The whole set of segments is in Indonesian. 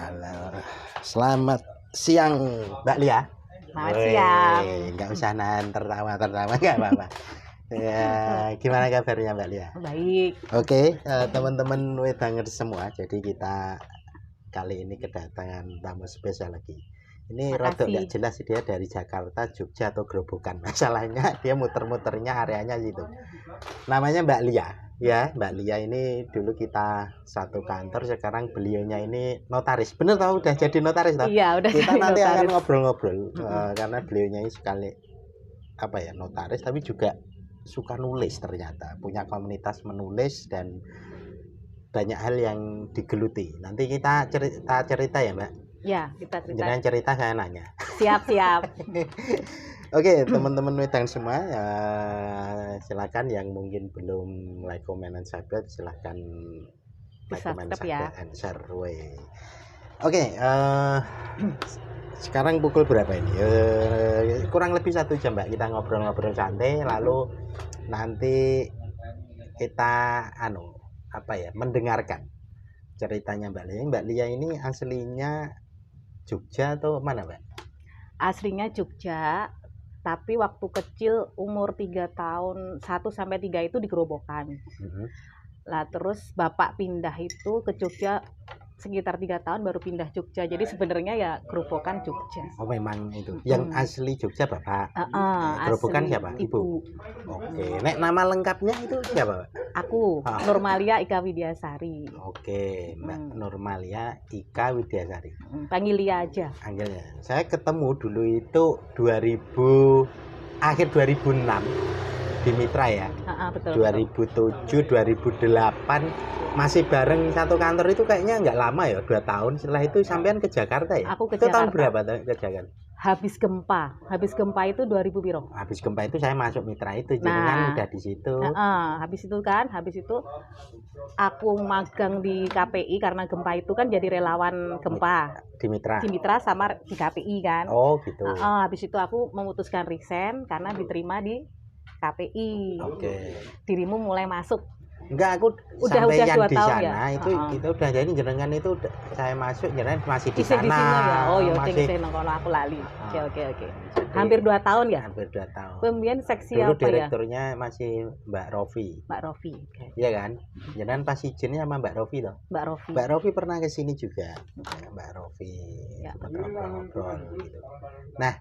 Halo. Selamat siang Mbak Lia. Selamat siang. Nggak usah nahan tertawa nggak apa-apa. Ya, gimana kabarnya Mbak Lia? Baik. Oke, teman-teman wedanger semua. Jadi kita kali ini kedatangan tamu spesial lagi. Ini rada nggak jelas dia dari Jakarta, Jogja atau Grobogan. Masalahnya dia muter-muternya areanya gitu. Namanya Mbak Lia. Ya, Mbak Lia ini dulu kita satu kantor, sekarang beliaunya ini notaris. Bener tau udah jadi notaris tau? Iya, udah kita jadi nanti notaris. akan ngobrol-ngobrol karena beliaunya ini sekali apa ya, notaris tapi juga suka nulis, ternyata punya komunitas menulis dan banyak hal yang digeluti. Nanti kita cerita ya Mbak. Ya, kita cerita. Jangan cerita, saya nanya. Siap. Oke, teman-teman wedan semua, silakan yang mungkin belum like, comment, dan subscribe, silakan like, comment, subscribe, and share. Oke, sekarang pukul berapa ini? Kurang lebih 1 jam Mbak, kita ngobrol-ngobrol santai, lalu nanti kita mendengarkan ceritanya Mbak Lia. Mbak Lia ini aslinya Jogja atau mana Mbak? Aslinya Jogja, tapi waktu kecil umur 3 tahun 1-3 itu di Grobogan. Lah terus bapak pindah itu ke Jogja sekitar 3 tahun baru pindah Jogja. Jadi sebenarnya ya Grobogan Jogja. Oh memang itu. Yang asli Jogja bapak. Grobogan siapa? Ibu. Oke. Nek nama lengkapnya itu siapa Pak? Aku Nurmalia Ika Widyasari. Oke, Mbak Nurmalia Ika Widyasari. Panggil Lia aja. Panggilnya. Saya ketemu dulu itu akhir 2006 di Mitra ya. Betul. 2007, 2008 masih bareng satu kantor itu kayaknya nggak lama ya, 2 tahun. Setelah itu sampean ke Jakarta ya? Aku ke itu Jakarta. Tahun berapa ke Jakarta? Habis gempa itu 2000 piro. Habis gempa itu saya masuk Mitra itu, jadi kan udah di situ. Habis itu aku magang di KPI karena gempa itu kan jadi relawan gempa. Di Mitra. Di Mitra sama di KPI kan. Oh gitu. Habis itu aku memutuskan resign karena diterima di KPI. Oke. Dirimu mulai masuk. Enggak, aku udah di 2 tahun sana ya? itu kita udah jadi jenengan itu saya masuk jenengan masih di sana. Ya? Oh iya, masih kalau aku lali. Oke. Hampir 2 tahun ya? Hampir 2 tahun. Kemudian seksi dulu apa ya? Direkturnya masih Mbak Rofi. Okay. Iya kan? Jenengan pas izinnya sama Mbak Rofi loh. Mbak Rofi pernah ke sini juga. Mbak Rofi. Ya, ngobrol-ngobrol gitu. Nah,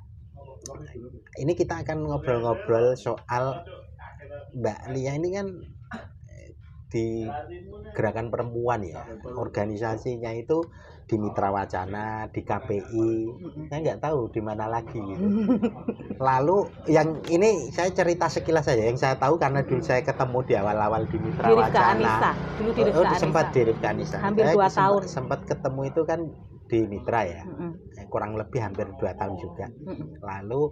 ini kita akan ngobrol-ngobrol soal Mbak Lia ini kan di gerakan perempuan ya, organisasinya itu di Mitra Wacana, di KPI, saya nggak tahu di mana lagi gitu. Lalu yang ini saya cerita sekilas saja, yang saya tahu karena dulu saya ketemu di awal-awal di Mitra Wacana. Dulu di Rifka Anissa. Sempat di Rifka Anissa. Hampir 2 tahun. Sempat ketemu itu kan di Mitra ya, kurang lebih hampir 2 tahun juga. Lalu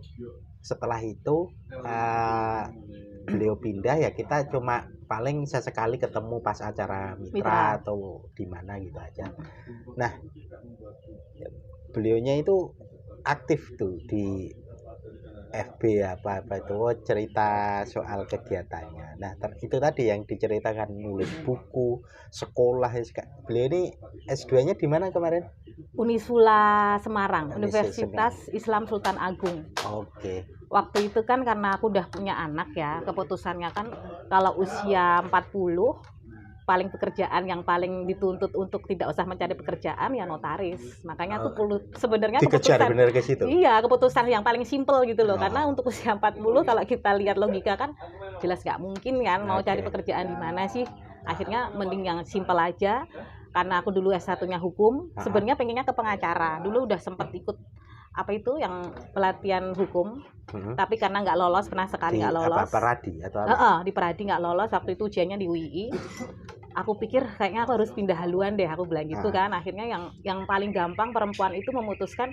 setelah itu beliau pindah ya, kita cuma paling sesekali ketemu pas acara Mitra atau di mana gitu aja. Nah, beliaunya itu aktif tuh di FB apa itu cerita soal kegiatannya. Nah, itu tadi yang diceritakan, nulis buku, sekolah. Beliau ini S2-nya di mana kemarin? Unisula Semarang, Universitas Islam Sultan Agung. Oke. Waktu itu kan karena aku udah punya anak ya, keputusannya kan kalau usia 40 paling pekerjaan yang paling dituntut untuk tidak usah mencari pekerjaan ya notaris. Makanya aku sebenarnya keputusan bener ke situ. Iya, keputusan yang paling simpel gitu loh. Karena untuk usia 40 kalau kita lihat logika kan jelas nggak mungkin kan mau cari pekerjaan di mana sih. Akhirnya mending yang simpel aja. Karena aku dulu S1-nya hukum, sebenarnya pengennya ke pengacara. Dulu udah sempat ikut apa itu yang pelatihan hukum, tapi karena nggak lolos, pernah sekali nggak lolos. Peradi atau apa? Di Peradi nggak lolos, waktu itu ujiannya di UII. Aku pikir kayaknya aku harus pindah haluan deh, aku bilang gitu kan. Akhirnya yang paling gampang perempuan itu memutuskan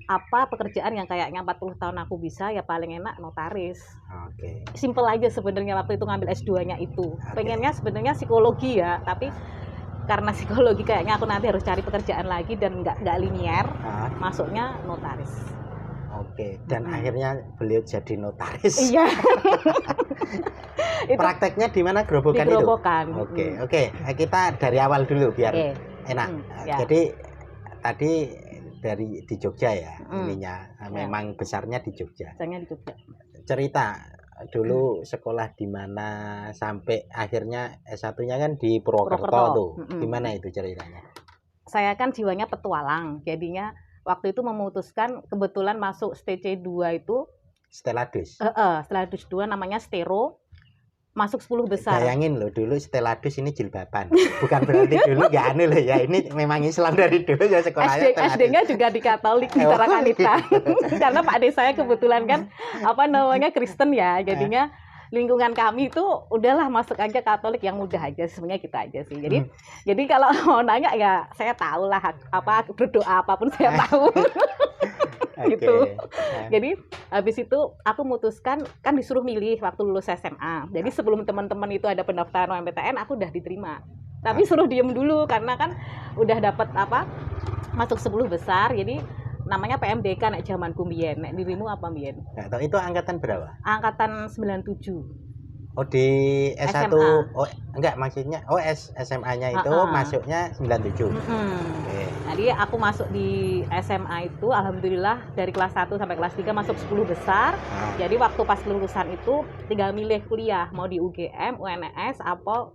apa pekerjaan yang kayaknya 40 tahun aku bisa, ya paling enak notaris. Simple aja sebenarnya waktu itu ngambil S2-nya itu. Pengennya sebenarnya psikologi ya, tapi karena psikologi kayaknya aku nanti harus cari pekerjaan lagi dan nggak linear, masuknya notaris. Dan akhirnya beliau jadi notaris. Iya. Prakteknya di mana? Grobogan itu? Di Grobogan. Oke. Kita dari awal dulu biar enak. Jadi tadi di Jogja ya, ininya memang besarnya di Jogja. Besarnya di Jogja. Cerita dulu sekolah di mana sampai akhirnya S1-nya kan di Purwokerto tuh. Gimana itu ceritanya? Saya kan jiwanya petualang, jadinya waktu itu memutuskan kebetulan masuk STC 2 itu Steladus. Steladus 2 namanya Stero. Masuk 10 besar. Bayangin loh, dulu Steladus ini jilbaban. Bukan berarti dulu nggak aneh loh ya. Ini memang Islam dari dulu ya sekolahnya. SD-nya juga di Katolik di Tarakanita. Karena Pak Ade saya kebetulan kan Kristen ya. Jadinya lingkungan kami itu udahlah masuk aja Katolik yang mudah aja, sebenarnya kita aja sih. Jadi kalau mau nanya ya saya tahu lah berdoa apapun saya tahu. Gitu. Jadi habis itu aku memutuskan, kan disuruh milih waktu lulus SMA. Jadi sebelum teman-teman itu ada pendaftaran UMPTN, aku udah diterima. Tapi suruh diem dulu karena kan udah dapat masuk 10 besar. Jadi namanya PMDK nek zamanku mbiyen. Nek dirimu apa mbiyen? Enggak tahu itu angkatan berapa? Angkatan 97. Oh di S1 SMA. Oh enggak maksudnya SMA-nya itu masuknya 97. Jadi aku masuk di SMA itu alhamdulillah dari kelas 1 sampai kelas 3 masuk 10 besar. Jadi waktu pas lulusan itu tinggal milih kuliah mau di UGM, UNS apa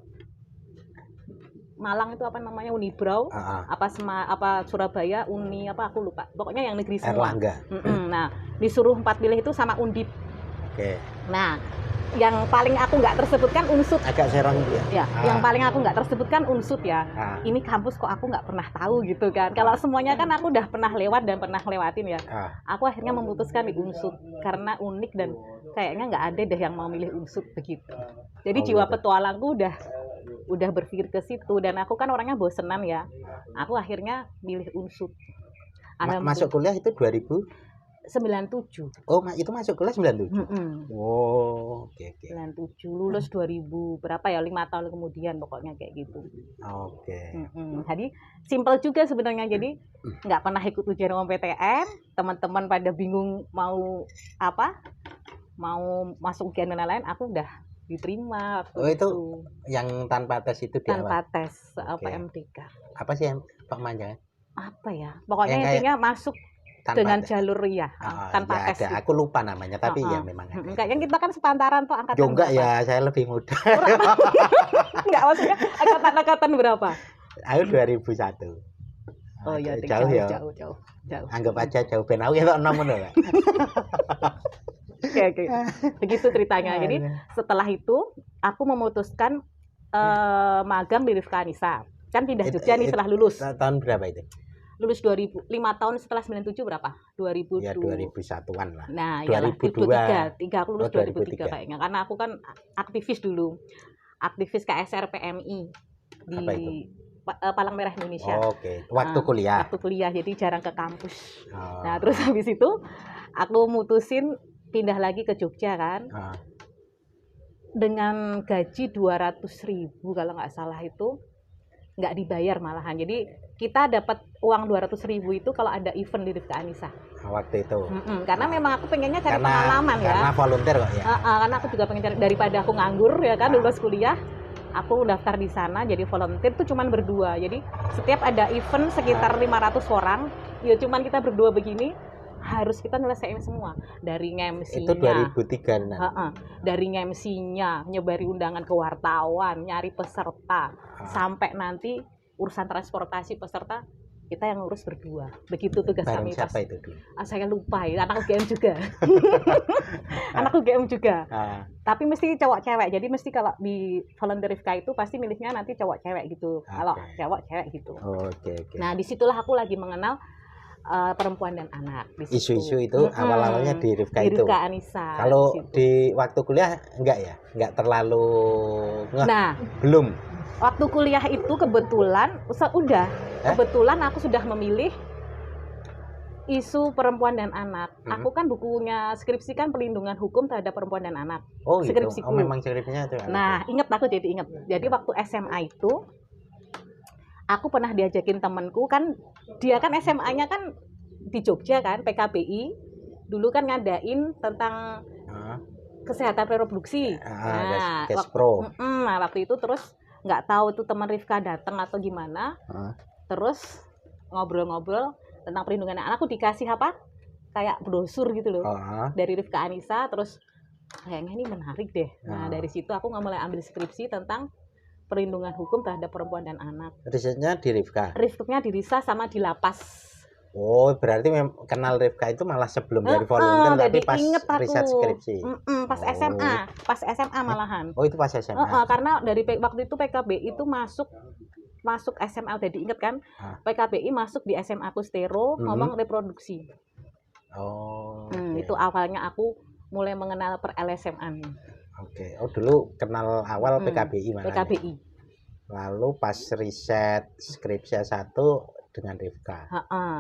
Malang itu apa namanya Unibrau, apa Surabaya, Uni apa aku lupa. Pokoknya yang negeri semua. Erlangga. Nah, disuruh 4 pilih itu sama Undip. Nah, yang paling aku nggak tersebutkan Unsut. Agak serong ya. Yang paling aku nggak tersebutkan Unsut ya. Ini kampus kok aku nggak pernah tahu gitu kan. Kalau semuanya kan aku udah pernah lewat dan pernah lewatin ya. Aku akhirnya memutuskan di Unsut karena unik dan kayaknya nggak ada deh yang mau milih Unsut begitu. Jadi jiwa petualangku udah berpikir ke situ dan aku kan orangnya bosenan ya. Aku akhirnya milih Unsut. Masuk kuliah itu 97. Oh, itu masuk kuliah 97. Oh, oke. 97 lulus 2000 berapa ya? 5 tahun kemudian pokoknya kayak gitu. Jadi simpel juga sebenarnya. Jadi nggak pernah ikut ujian UMPTN, teman-teman pada bingung mau apa? Mau masuk ujian dan lain-lain, aku udah diterima. Itu yang tanpa tes itu di tanpa tes PMDK. Apa sih yang panjangnya? Apa ya? Pokoknya intinya masuk dengan jalur ya tanpa tes. Aku lupa namanya tapi ya memang ada. Kayaknya kita kan sepantaran tuh angkatan. Enggak ya, saya lebih muda. Enggak maksudnya angkatan berapa? Aku 2001. Oh iya, jauh. Anggap aja jauh ben aku ya 6 ngono ya. Oke. Begitu ceritanya. Jadi setelah itu aku memutuskan magang di Rifka Anissa. Kan pindah Jogja nih setelah lulus. Tahun berapa itu? Lulus 2000, 5 tahun setelah 97 berapa? 2002. Ya 2001-an lah. Nah, 2003. Aku lulus 2003 kayaknya. Karena aku kan aktivis dulu. Aktivis KSR PMI di Palang Merah Indonesia. Waktu kuliah. Waktu kuliah, jadi jarang ke kampus. Nah, terus habis itu aku mutusin pindah lagi ke Jogja kan. Dengan gaji 200.000 kalau nggak salah itu. Nggak dibayar malahan. Jadi kita dapat uang 200.000 itu kalau ada event di Rifka Anissa. Waktu itu. Karena memang aku pengennya cari pengalaman ya. Karena volunteer kok ya. Karena aku juga pengen cari, daripada aku nganggur ya kan lulus kuliah. Aku daftar di sana jadi volunteer tuh cuman berdua. Jadi setiap ada event sekitar 500 orang, ya cuman kita berdua begini. Harus kita nyelesain semua dari nge-MC-nya. Itu 2003 dari nge-MC-nya, nyebari undangan ke wartawan, nyari peserta, sampai nanti urusan transportasi peserta kita yang ngurus berdua. Begitu tugas kami. Siapa itu dulu? Saya lupa ya, anak UGM juga. Anak UGM juga. Tapi mesti cowok cewek. Jadi mesti kalau di volunteer Rifka itu pasti milihnya nanti cowok cewek gitu. Kalau cowok cewek gitu. Nah, disitulah aku lagi mengenal perempuan dan anak. Isu-isu itu awal-awalnya di Rifka itu. Rifka Anissa. Kalau di waktu kuliah enggak ya? Enggak terlalu belum. Waktu kuliah itu kebetulan kebetulan aku sudah memilih isu perempuan dan anak. Aku kan bukunya skripsi kan perlindungan hukum terhadap perempuan dan anak. Oh gitu. Oh memang skripsinya itu. Nah, aku jadi ingat. Jadi waktu SMA itu aku pernah diajakin temenku kan, dia kan SMA-nya kan di Jogja kan, PKBI. Dulu kan ngadain tentang kesehatan reproduksi. Waktu itu terus nggak tahu tuh teman Rifka datang atau gimana. Terus ngobrol-ngobrol tentang perlindungan anak, aku dikasih apa? Kayak brosur gitu loh. Dari Rifka Anissa, terus kayaknya ini menarik deh. Nah, dari situ aku mulai ambil skripsi tentang perlindungan hukum terhadap perempuan dan anak. Risetnya di Rifka? Risetnya di Risa sama di Lapas. Oh, berarti kenal Rifka itu malah sebelum dari volunteer, tapi pas riset skripsi. Pas SMA malahan. Oh, itu pas SMA. Karena dari waktu itu PKBI itu masuk SMA, udah diinget kan? PKBI masuk di SMA Kustero, ngomong reproduksi. Oh. Itu awalnya aku mulai mengenal per LSM-an. Oh, dulu kenal awal PKBI mana? PKBI. Lalu pas riset skripsi 1 dengan Rifka.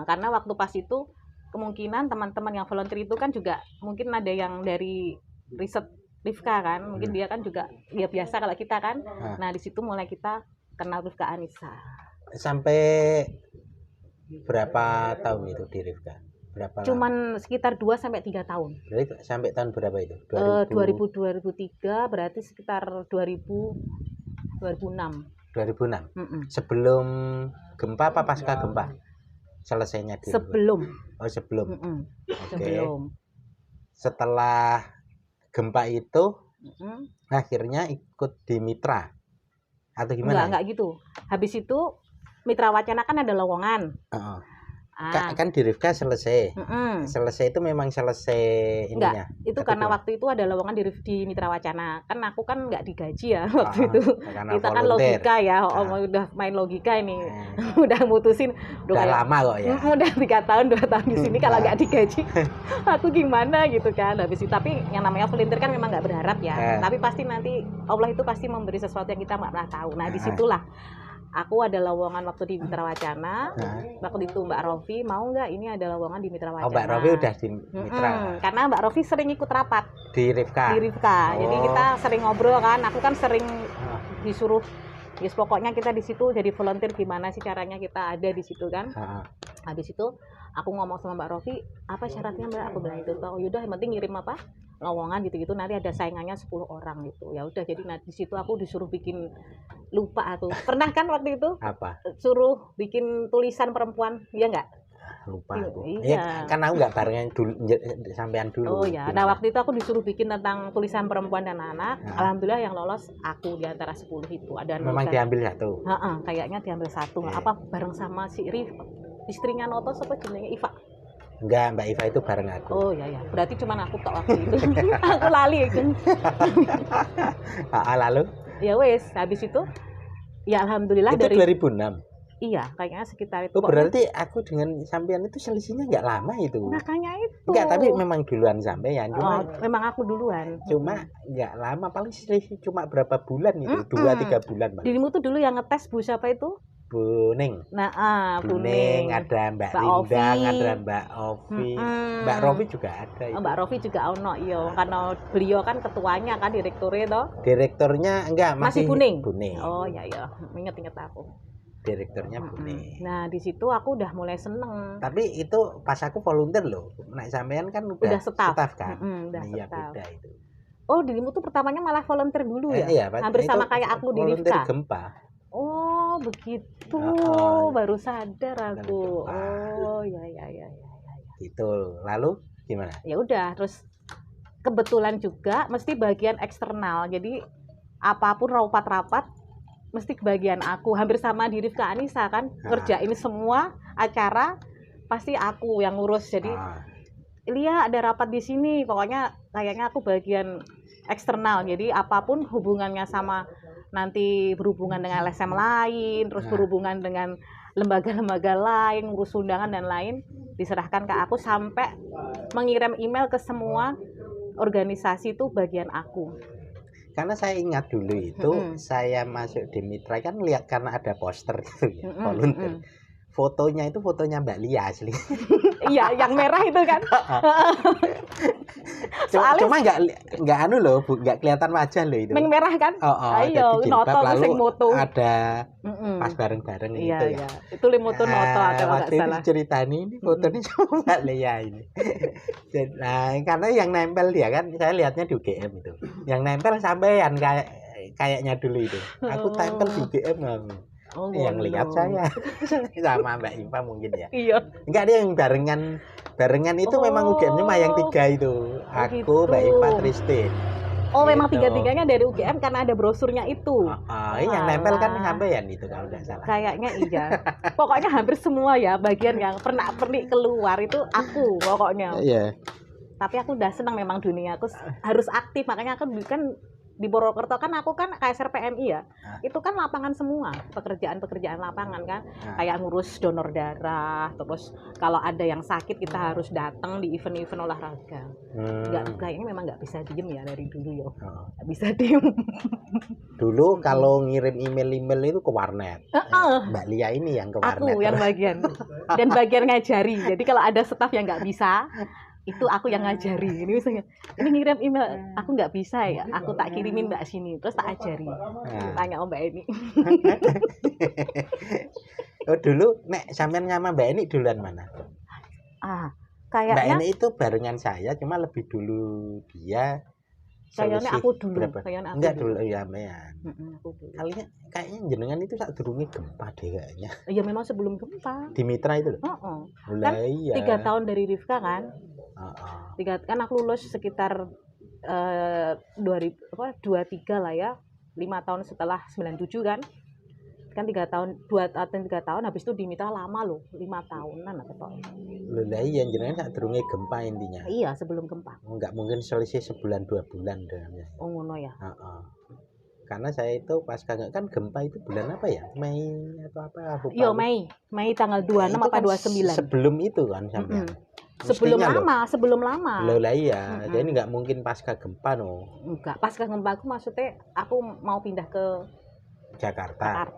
Karena waktu pas itu kemungkinan teman-teman yang volunteer itu kan juga mungkin ada yang dari riset Rifka kan, mungkin dia kan juga ya biasa kalau kita kan. Nah, di situ mulai kita kenal Rifka Anissa. Sampai berapa tahun itu di Rifka? Cuman sekitar 2-3 tahun. Berarti sampai tahun berapa itu? 2003, berarti sekitar 2006. 2006. Sebelum gempa apa pasca gempa? Selesainya di sebelum. Oh, sebelum. Sebelum. Setelah gempa itu akhirnya ikut di Mitra atau gimana? Enggak gitu. Habis itu Mitra Wacana kan ada lowongan. Kan di Rifka selesai. Selesai itu memang selesai ininya. Enggak, itu karena waktu itu ada lowongan di Mitra Wacana. Kan aku kan enggak digaji ya waktu itu. Kita kan logika ya, udah main logika ini. Udah mutusin udah lama kok ya. Udah 3 tahun 2 tahun di sini kalau enggak digaji. Aku gimana gitu kan. Habis itu tapi yang namanya volunteer kan memang enggak berharap ya. Tapi pasti nanti Allah itu pasti memberi sesuatu yang kita enggak pernah tahu. Nah, disitulah aku ada lowongan waktu di Mitra Wacana. Waktu itu Mbak Rofi mau nggak ini ada lowongan di Mitra Wacana. Oh, Mbak Rofi udah di Mitra. Karena Mbak Rofi sering ikut rapat di Rifka. Jadi kita sering ngobrol kan. Aku kan sering disuruh, pokoknya kita di situ jadi volunteer, gimana sih caranya kita ada di situ kan. Habis itu aku ngomong sama Mbak Rofi, apa syaratnya Mbak? Aku bilang itu, oh yaudah yang penting ngirim apa lowongan gitu-gitu, nanti ada saingannya 10 orang gitu. Ya udah, jadi di situ aku disuruh bikin, lupa aku pernah kan waktu itu apa suruh bikin tulisan perempuan, ya enggak? Lupa aku. Iya. Kan aku enggak barengan dulu sampean dulu. Oh ya. Nah, waktu itu aku disuruh bikin tentang tulisan perempuan dan anak. Alhamdulillah yang lolos aku di antara 10 itu. Ada memang diambil 1. Kayaknya diambil 1. Apa bareng sama si istrinya Noto, siapa jenenge, Iva? Enggak, Mbak Iva itu bareng aku. Oh ya. Berarti cuman aku tok waktu itu. Aku lali itu. Lalu? Ya wes, habis itu ya alhamdulillah itu dari 2006. Iya, kayaknya sekitar itu. Oh, berarti aku dengan sampean itu selisihnya enggak lama itu. Makanya itu. Enggak, tapi memang duluan sampean. Cuma memang aku duluan. Cuma enggak lama, paling selisih cuma berapa bulan itu, 2-3 bulan. Dirimu tuh dulu yang ngetes Bu siapa itu? Buning. Nah, Buning, ada Mbak Lindang, ada Mbak Ovi. Mbak Rofi juga ada. Mbak Rofi juga ono, iya, karena beliau kan ketuanya kan, direkturnya toh. Direkturnya enggak, masih Buning. Buning. Oh iya, inget aku. Direkturnya Buning. Nah, di situ aku udah mulai seneng. Tapi itu pas aku volunteer loh. Naik sampean kan udah staff kan. Udah iya, staff. beda itu. Oh, dirimu tuh pertamanya malah volunteer dulu ya? Iya, hampir sama kayak aku di Rifka. Gempa. Oh, begitu. Baru sadar aku. Oh, ya. Gitu. Lalu gimana? Ya udah, terus kebetulan juga mesti bagian eksternal. Jadi apapun rapat-rapat mesti bagian aku. Hampir sama di Rifka Anissa kan, ngerjain semua acara pasti aku yang ngurus. Jadi Lia ada rapat di sini, pokoknya kayaknya aku bagian eksternal. Jadi apapun hubungannya sama nanti berhubungan dengan LSM lain, terus berhubungan dengan lembaga-lembaga lain, ngurus undangan dan lain, diserahkan ke aku sampai mengirim email ke semua organisasi itu bagian aku. Karena saya ingat dulu itu saya masuk di Mitra kan lihat karena ada poster gitu ya, volunteer. Fotonya itu fotonya Mbak Lia asli. Iya, yang merah itu kan. Cuma enggak anu loh, Bu, enggak kelihatan wajah loh itu. Yang merah kan? Ayo, Noto lalu moto. Ada pas bareng-bareng itu ya. Iya. Itu Limoto Noto atau enggak salah. Ceritanya ini fotonya sama Mbak Lia ini. Nah, karena yang nempel dia kan saya lihatnya di UGM itu. Yang nempel sampean kayaknya dulu itu. Aku tempel di UGM yang lihat saya sama Mbak Impa mungkin ya. Iya. Enggak, dia yang barengan itu memang UGM cuma yang 3 itu. Aku, gitu. Mbak Impa, Tristin. Oh, gitu. Memang 3-3-nya dari UGM karena ada brosurnya itu. Yang nempel kan sampean itu kalau nggak salah. Kayaknya iya. Pokoknya hampir semua ya bagian yang pernah keluar itu aku pokoknya. Iya. Tapi aku udah senang memang dunia aku harus aktif, makanya aku kan di Purwokerto kan aku kan KSR PMI ya. Itu kan lapangan semua, pekerjaan lapangan kan. Kayak ngurus donor darah, terus kalau ada yang sakit kita harus datang di event-event olahraga. Kayaknya memang nggak bisa diem ya dari dulu ya. Nggak bisa diem. Dulu kalau ngirim email itu ke warnet. Mbak Lia ini yang ke warnet. Aku yang bagian. Dan bagian ngajari. Jadi kalau ada staf yang nggak bisa, itu aku yang ngajari. Ini misalnya, ini ngirim email, aku nggak bisa ya, aku tak kirimin Mbak sini, terus tak ajari. Tanya Mbak Eni. Oh, dulu nek sampean sama Mbak Eni duluan mana? Kayaknya Mbak Eni itu barengan saya, cuma lebih dulu dia. Kayaknya aku dulu. Enggak dulu ya, Mbak. Kayaknya jenengan itu saat durunge gempa deh kayaknya. Iya, memang sebelum gempa. Di Mitra itu loh. Kan 3 tahun dari Rifka kan. 3 kan aku lulus sekitar 23 lah ya. 5 tahun setelah 97 kan. Kan 3 tahun, 2 atau 3 tahun habis itu di Mitra lama loh, 5 tahunan apa toh. Lah iya jenengan sak durunge gempa intinya. Iya, sebelum gempa. Enggak mungkin selisih sebulan 2 bulan dengan. Oh ngono ya. Karena saya itu pas kan gempa itu bulan apa ya? Mei atau apa? Iya, Mei tanggal 26 apa kan 29. Sebelum itu kan sampai. Sebelum lama. Lah iya, jadi enggak mungkin pasca gempa no. Enggak, pasca gempa aku maksudnya aku mau pindah ke Jakarta.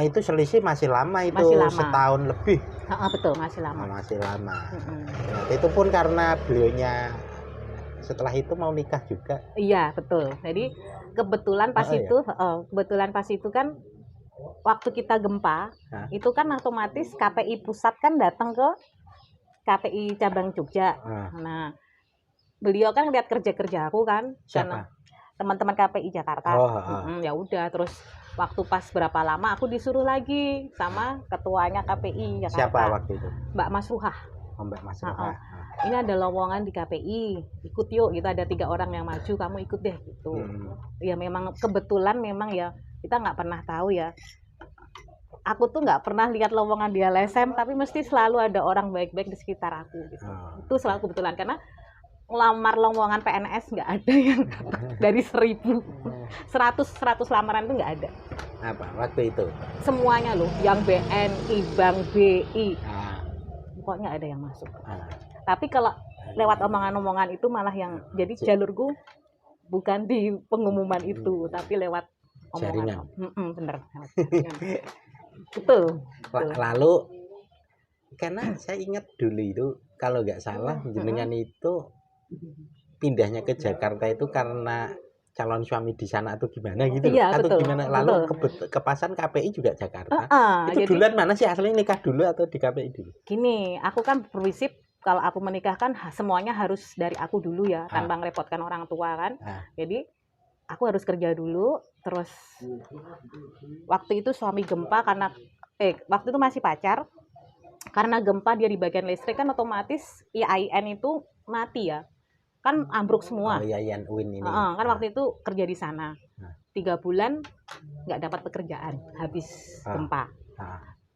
Itu selisih masih lama itu, setahun lebih. Betul, masih lama. Masih lama. Nah, itu pun karena beliaunya setelah itu mau nikah juga. Iya, betul. Jadi kebetulan pas itu kan waktu kita gempa, itu kan otomatis KPI pusat kan datang ke KPI cabang Jogja. Nah, beliau kan lihat kerja aku kan. Siapa? Teman-teman KPI Jakarta. Ya udah, terus waktu pas berapa lama aku disuruh lagi sama ketuanya KPI Jakarta. Siapa waktu itu? Mbak Mas Ruhah. Mbak Mas Ruhah. Ini ada lowongan di KPI, ikut yuk, gitu, ada 3 orang yang maju, kamu ikut deh gitu. Ya memang kebetulan memang ya kita nggak pernah tahu ya. Aku tuh nggak pernah lihat lowongan di LSM, tapi mesti selalu ada orang baik-baik di sekitar aku gitu. Itu selalu kebetulan karena ngelamar lowongan PNS nggak ada yang dari 100 lamaran itu nggak ada. Apa waktu itu? Semuanya loh, yang BNI, Bank BI, pokoknya ada yang masuk. Tapi kalau lewat omongan-omongan itu malah yang jadi jalurku bukan di pengumuman itu, tapi lewat omongan. Bener. Betul. Lalu karena saya ingat dulu itu kalau nggak salah jenengan itu pindahnya ke Jakarta itu karena calon suami di sana atau gimana gitu, iya, atau betul, gimana lalu kepasan KPI juga Jakarta. Itu jadi, duluan mana sih aslinya nikah dulu atau di KPI dulu? Gini, aku kan prinsip kalau aku menikahkan semuanya harus dari aku dulu ya, tanpa ngerepotkan orang tua kan. Jadi aku harus kerja dulu, terus waktu itu suami gempa karena waktu itu masih pacar. Karena gempa dia di bagian listrik kan otomatis IAIN itu mati ya. Kan ambruk semua. IAIN UIN ini. Kan waktu itu kerja di sana. 3 bulan nggak dapat pekerjaan habis gempa.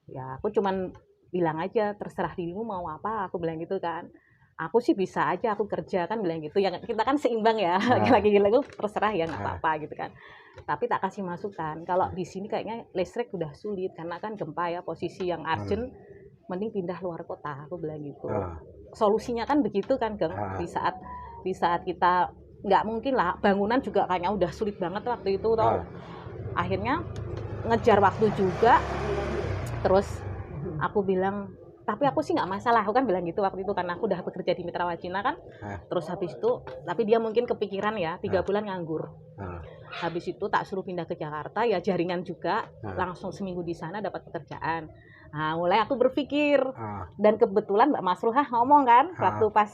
Ya aku cuman bilang aja terserah dirimu mau apa, aku bilang gitu kan. Aku sih bisa aja aku kerja kan bilang gitu. Ya kita kan seimbang ya. Lagi-lagi terserah ya nggak apa-apa gitu kan. Tapi tak kasih masukan. Kalau di sini kayaknya listrik udah sulit karena kan gempa ya, posisi yang urgent. Mending pindah luar kota, aku bilang gitu. Solusinya kan begitu kan, Geng. Di saat kita nggak mungkin lah, bangunan juga kayaknya udah sulit banget waktu itu toh. Akhirnya ngejar waktu juga. Terus aku bilang, tapi aku sih nggak masalah, aku kan bilang gitu waktu itu karena aku udah bekerja di Mitra Wacina kan. Terus habis itu, tapi dia mungkin kepikiran ya, 3 bulan nganggur. Habis itu tak suruh pindah ke Jakarta, ya jaringan juga, langsung seminggu di sana dapat pekerjaan. Nah, mulai aku berpikir, dan kebetulan Mbak Mas Ruhah ngomong kan, waktu pas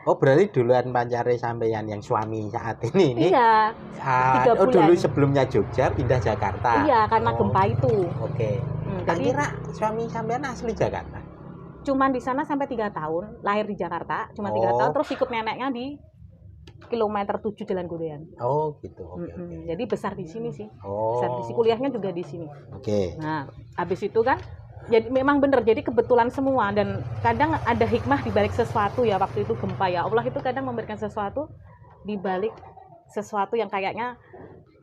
Oh berarti duluan pancare sampeyan yang suami saat ini? Iya. 3 bulan. Dulu sebelumnya Jogja pindah Jakarta. Iya karena gempa itu. Oke. Tak kira suami sampean asli Jakarta. Cuman di sana sampai 3 tahun, lahir di Jakarta, cuma 3 tahun, terus ikut neneknya di kilometer 7 Jalan Godean. Oh gitu. Oke. Jadi besar di sini sih. Besar di sini, kuliahnya juga di sini. Oke. Nah habis itu kan. Jadi memang benar, jadi kebetulan semua, dan kadang ada hikmah di balik sesuatu ya. Waktu itu gempa ya, Allah itu kadang memberikan sesuatu di balik sesuatu yang kayaknya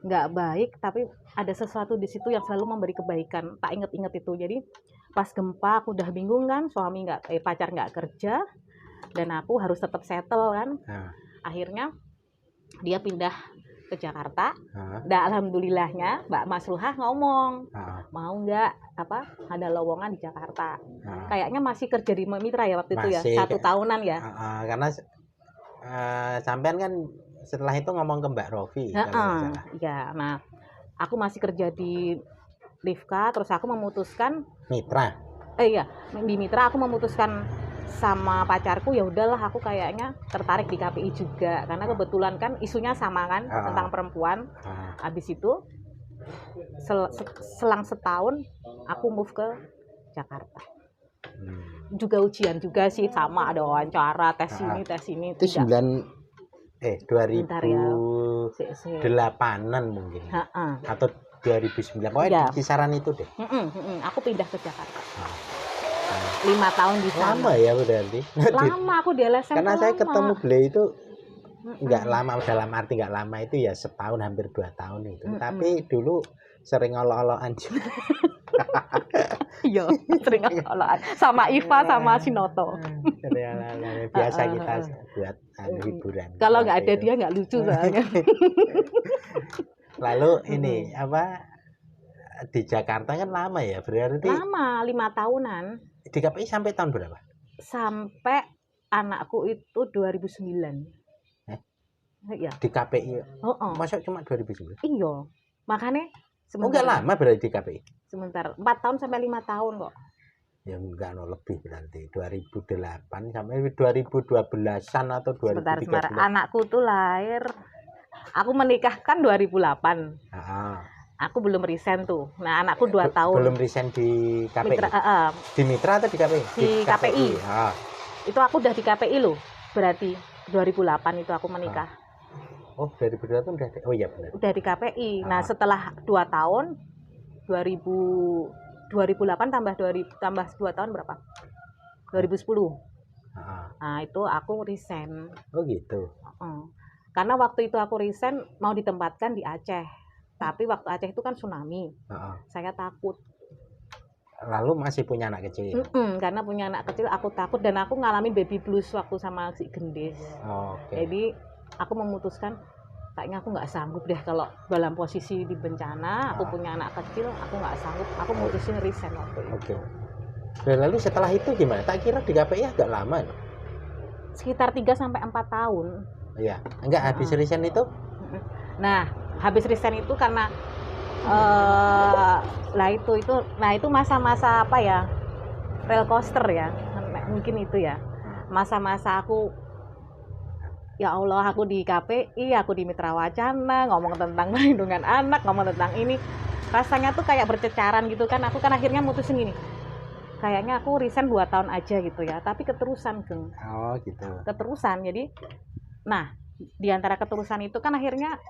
nggak baik, tapi ada sesuatu di situ yang selalu memberi kebaikan. Tak inget-inget itu. Jadi pas gempa aku udah bingung kan, pacar nggak kerja, dan aku harus tetap settle kan. Akhirnya dia pindah ke Jakarta. Alhamdulillahnya Mbak Masruhah ngomong, mau nggak ada lowongan di Jakarta. Kayaknya masih kerja di Mitra ya waktu itu ya, 1 tahunan ya. Karena sampean kan setelah itu ngomong ke Mbak Rofi. Iya, nah aku masih kerja di Livka, terus aku memutuskan Mitra. Di Mitra aku memutuskan sama pacarku, ya udahlah aku kayaknya tertarik di KPI juga, karena kebetulan kan isunya sama kan, tentang perempuan. Habis itu selang setahun aku move ke Jakarta. Juga ujian juga sih, sama ada wawancara, tes ini. Itu 2008an mungkin. Atau 2009. Pokoknya kisaran itu deh. Aku pindah ke Jakarta. 5 tahun di sana. Lama ya berarti. Lama aku di LSM. Karena saya ketemu beliau itu nggak lama, dalam arti nggak lama itu ya setahun, hampir 2 tahun itu. Tapi dulu sering olok-olokan juga. Iya, sering olok-olokan sama Iva sama Sinoto. Biasa kita buat hiburan. Kalau nggak ada dia nggak lucu soalnya. Lalu ini di Jakarta kan lama ya, berarti? Lama, 5 tahunan. Di KPI sampai tahun berapa? Sampai anakku itu 2009. Iya. Di KPI? Masa cuma 2009? Iya. Makanya enggak lama berarti di KPI? Sebentar, 4 tahun sampai 5 tahun kok. Ya enggak, lebih berarti. 2008 sampai 2012-an atau 2013. Sebentar. Anakku tuh lahir, aku menikah kan 2008. Aku belum resign tuh. Nah, anakku 2 tahun. Belum resign di KPI? Di Mitra atau di KPI? Di KPI. Itu aku udah di KPI loh. Berarti 2008 itu aku menikah. Oh, 2008 udah. Oh iya benar. Udah di KPI. Nah, setelah 2 tahun 2008 tambah 2 tahun berapa? 2010. Nah, itu aku resign. Oh gitu. Karena waktu itu aku resign mau ditempatkan di Aceh. Tapi waktu Aceh itu kan tsunami, saya takut. Lalu masih punya anak kecil? Karena punya anak kecil, aku takut, dan aku ngalamin baby blues waktu sama si gendis. Jadi aku memutuskan, kayaknya aku nggak sanggup deh kalau dalam posisi di bencana, aku punya anak kecil, aku nggak sanggup. Aku mutusin resign waktu itu. Lalu setelah itu gimana? Tak kira di KPI agak lama nih? Sekitar 3-4 tahun. Iya, enggak habis resign itu? Nah, habis resign itu karena itu masa-masa apa ya, roller coaster ya, mungkin itu ya, masa-masa aku, ya Allah, aku di KPI, aku di Mitra Wacana, ngomong tentang perlindungan anak, ngomong tentang ini, rasanya tuh kayak bercecaran gitu kan. Aku kan akhirnya mutusin gini, kayaknya aku resign 2 tahun aja gitu ya, tapi keterusan Geng. Gitu. Keterusan, jadi nah di antara keterusan itu kan akhirnya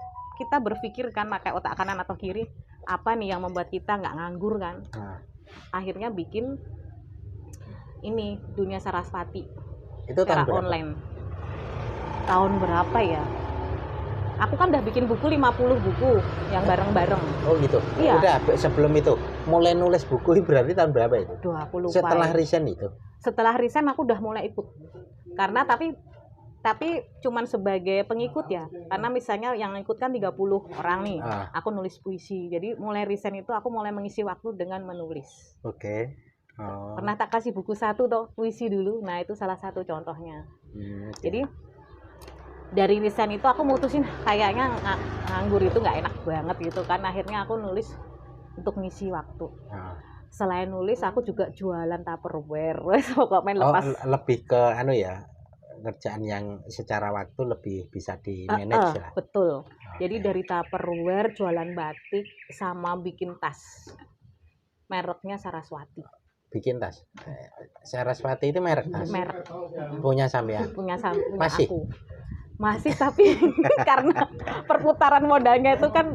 kita berpikir kan, pakai otak kanan atau kiri, apa nih yang membuat kita nggak nganggur kan. Akhirnya bikin ini Dunia Sarasvati itu secara online. Tahun berapa ya, aku kan udah bikin buku 50 buku yang bareng-bareng. Oh gitu. Iya. Udah sebelum itu mulai nulis buku berarti tahun berapa itu? Aku lupa. Setelah resign itu? Setelah resign aku udah mulai ikut, karena tapi cuman sebagai pengikut ya, karena misalnya yang ikut kan 30 orang nih, aku nulis puisi. Jadi mulai resign itu aku mulai mengisi waktu dengan menulis. Pernah tak kasih buku 1 toh, puisi dulu. Nah itu salah satu contohnya. Jadi dari resign itu aku mutusin kayaknya nganggur itu nggak enak banget gitu kan. Akhirnya aku nulis untuk ngisi waktu. Selain nulis aku juga jualan Tupperware. Pokoknya lepas. Lebih ke kerjaan yang secara waktu lebih bisa di manage lah. Betul. Jadi dari Tupperware, jualan batik, sama bikin tas. Mereknya Saraswati. Bikin tas. Saraswati itu merek tas. Merek. Punya sampean. Punya Masih? aku. Masih, tapi karena perputaran modalnya itu kan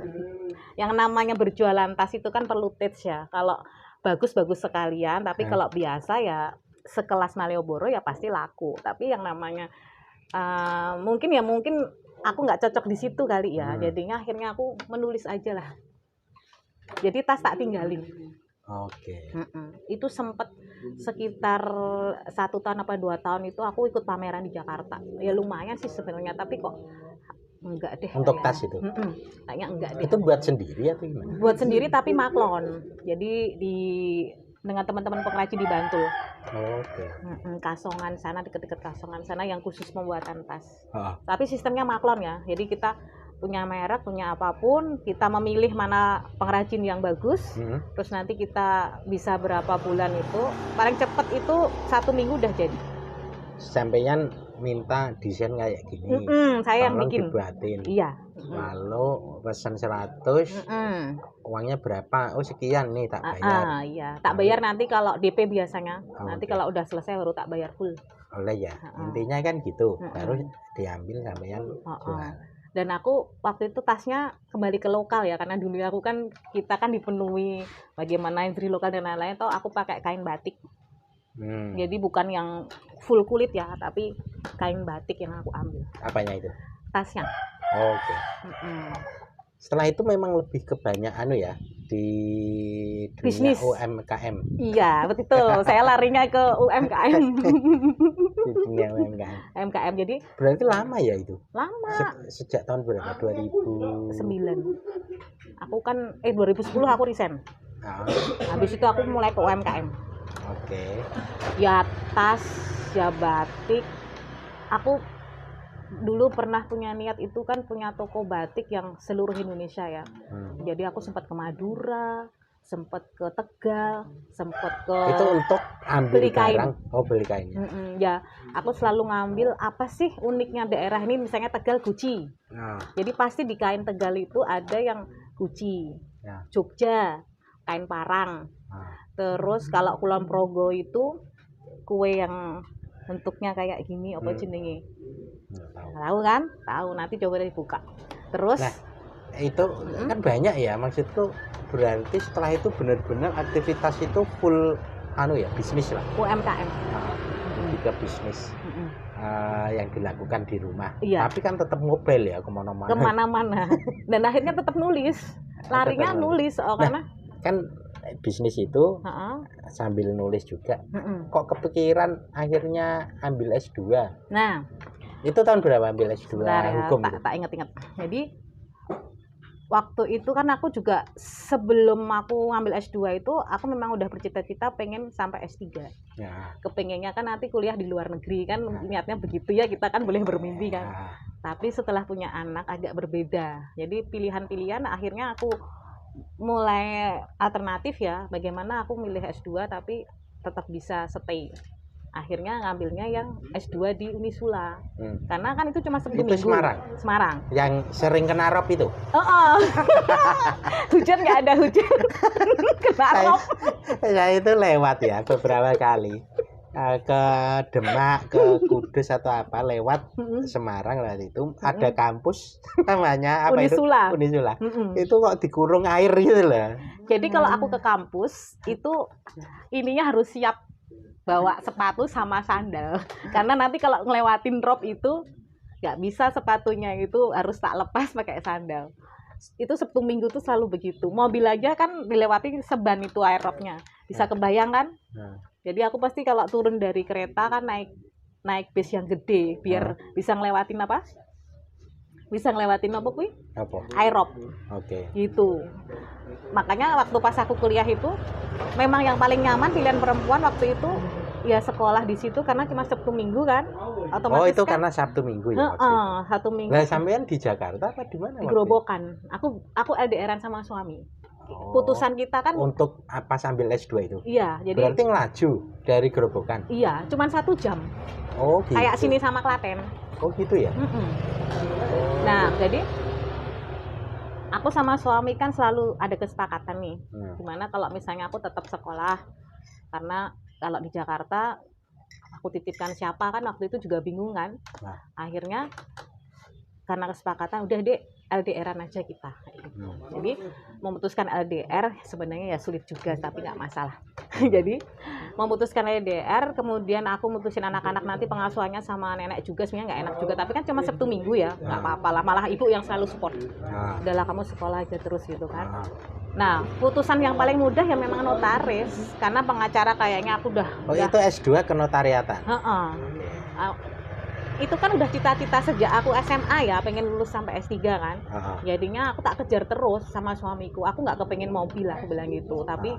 yang namanya berjualan tas itu kan perlu tips ya. Kalau bagus-bagus sekalian, tapi kalau biasa ya sekelas Malioboro ya pasti laku. Tapi yang namanya mungkin aku nggak cocok di situ kali ya. Jadinya akhirnya aku menulis aja lah. Jadi tas tak tinggalin. Oke. Itu sempat sekitar 1 tahun apa 2 tahun itu aku ikut pameran di Jakarta. Ya lumayan sih sebenarnya, tapi kok enggak deh. Untuk tas itu? Kayaknya enggak deh. Itu buat sendiri atau gimana? Buat sendiri tapi maklon. Jadi dengan teman-teman pengrajin di Bantul. Oke. Kasongan sana, dekat-dekat Kasongan sana yang khusus pembuatan tas. Tapi sistemnya maklon ya. Jadi kita punya merek, punya apapun, kita memilih mana pengrajin yang bagus. Terus nanti kita bisa berapa bulan itu. Paling cepat itu 1 minggu udah jadi. Sampaian minta desain kayak gini. Saya yang bikin. Dibuatin. Iya. Lalu pesan 100. Uangnya berapa? Oh sekian nih tak bayar. Iya, tak bayar nanti kalau DP biasanya. Nanti kalau udah selesai baru tak bayar full. Oleh ya. Intinya kan gitu. Baru diambil sampaian jual. Dan aku waktu itu tasnya kembali ke lokal ya, karena dulu aku kan kita kan dipenuhi bagaimana industri lokal dan lain-lain. Toh aku pakai kain batik. Jadi bukan yang full kulit ya, tapi kain batik yang aku ambil. Apanya itu? Tasnya. Oke. Setelah itu memang lebih ke banyak ya di dunia bisnis UMKM. Iya betul. Saya larinya ke UMKM. Di dunia UMKM. Jadi berarti lama ya itu? Lama. Sejak tahun berapa? 2009. Aku kan 2010 aku resign. Habis itu aku mulai ke UMKM. Oke. Ya tas, ya batik. Aku dulu pernah punya niat itu kan punya toko batik yang seluruh Indonesia ya. Jadi aku sempat ke Madura, sempat ke Tegal, sempat ke. Itu untuk ambil beli kain. Barang. Oh beli kain. Ya, aku selalu ngambil apa sih uniknya daerah ini, misalnya Tegal Guci. Jadi pasti di kain Tegal itu ada yang Guci. Jogja kain parang. Terus kalau Kulon Progo itu kue yang bentuknya kayak gini apa jenenge? Tahu kan? Tahu, nanti coba dibuka. Terus itu kan banyak ya, maksudku berarti setelah itu benar-benar aktivitas itu full bisnis lah. UMKM. Juga bisnis yang dilakukan di rumah. Tapi kan tetap mobile ya kemana-mana. Kemana-mana. Dan akhirnya tetap nulis. Larinya nulis karena kan bisnis itu sambil nulis juga. Kok kepikiran akhirnya ambil S2? Nah, itu tahun berapa ambil S2 hukum? Tak ingat-ingat. Jadi waktu itu kan aku juga sebelum aku ngambil S2 itu aku memang udah bercita-cita pengen sampai S3. Kepengennya kan nanti kuliah di luar negeri kan, niatnya begitu ya, kita kan boleh bermimpi kan. Tapi setelah punya anak agak berbeda. Jadi pilihan-pilihan akhirnya aku mulai alternatif ya, bagaimana aku milih S2 tapi tetap bisa stay. Akhirnya ngambilnya yang S2 di Unisula. Karena kan itu cuma 1 minggu. Itu Semarang. Yang sering kena rob itu. Hujan nggak ada hujan. Kena rob. Saya itu lewat ya beberapa kali. Ke Demak, ke Kudus atau apa, lewat Semarang lah itu ada kampus namanya apa Unisula. itu? Unisula. Itu kok dikurung air gitu loh. Jadi kalau aku ke kampus itu ininya harus siap bawa sepatu sama sandal. Karena nanti kalau ngelewatin drop itu nggak bisa, sepatunya itu harus tak lepas pakai sandal. Itu Sabtu Minggu tuh selalu begitu. Mobil aja kan dilewati seban itu air dropnya. Bisa kebayang kan? Jadi aku pasti kalau turun dari kereta kan naik bis yang gede biar bisa ngelewatin apa? Bisa ngelewatin apa kuy? Aerop. Oke. Gitu. Makanya waktu pas aku kuliah itu memang yang paling nyaman pilihan perempuan waktu itu ya sekolah di situ karena cuma Sabtu Minggu kan. Otomatis itu kan, karena Sabtu Minggu ya. Sabtu Minggu. Nah, sampean di Jakarta apa di mana? Di Grobogan. Aku LDRan sama suami. Putusan kita kan untuk apa sambil S2 itu? Iya, jadi berarti ngelaju dari Grobogan. Iya, cuma 1 jam. Oh gitu. Kayak sini sama Klaten. Oh gitu ya. Nah jadi aku sama suami kan selalu ada kesepakatan nih, gimana kalau misalnya aku tetap sekolah, karena kalau di Jakarta aku titipkan siapa kan waktu itu juga bingung kan. Akhirnya karena kesepakatan udah deh LDR-an aja kita. Jadi memutuskan LDR sebenarnya ya sulit juga tapi nggak masalah. Jadi memutuskan LDR, kemudian aku mutusin anak-anak nanti pengasuhannya sama nenek juga, sebenarnya nggak enak juga, tapi kan cuma Sabtu Minggu ya, nggak apa-apa lah, malah ibu yang selalu support. Udahlah kamu sekolah aja terus gitu kan. Nah, putusan yang paling mudah ya memang notaris, karena pengacara kayaknya aku udah. Itu S2 kenotariatan. Itu kan udah cita-cita sejak aku SMA ya, pengen lulus sampai S3 kan. Jadinya aku tak kejar terus sama suamiku. Aku nggak kepengen mobil, aku bilang gitu, tapi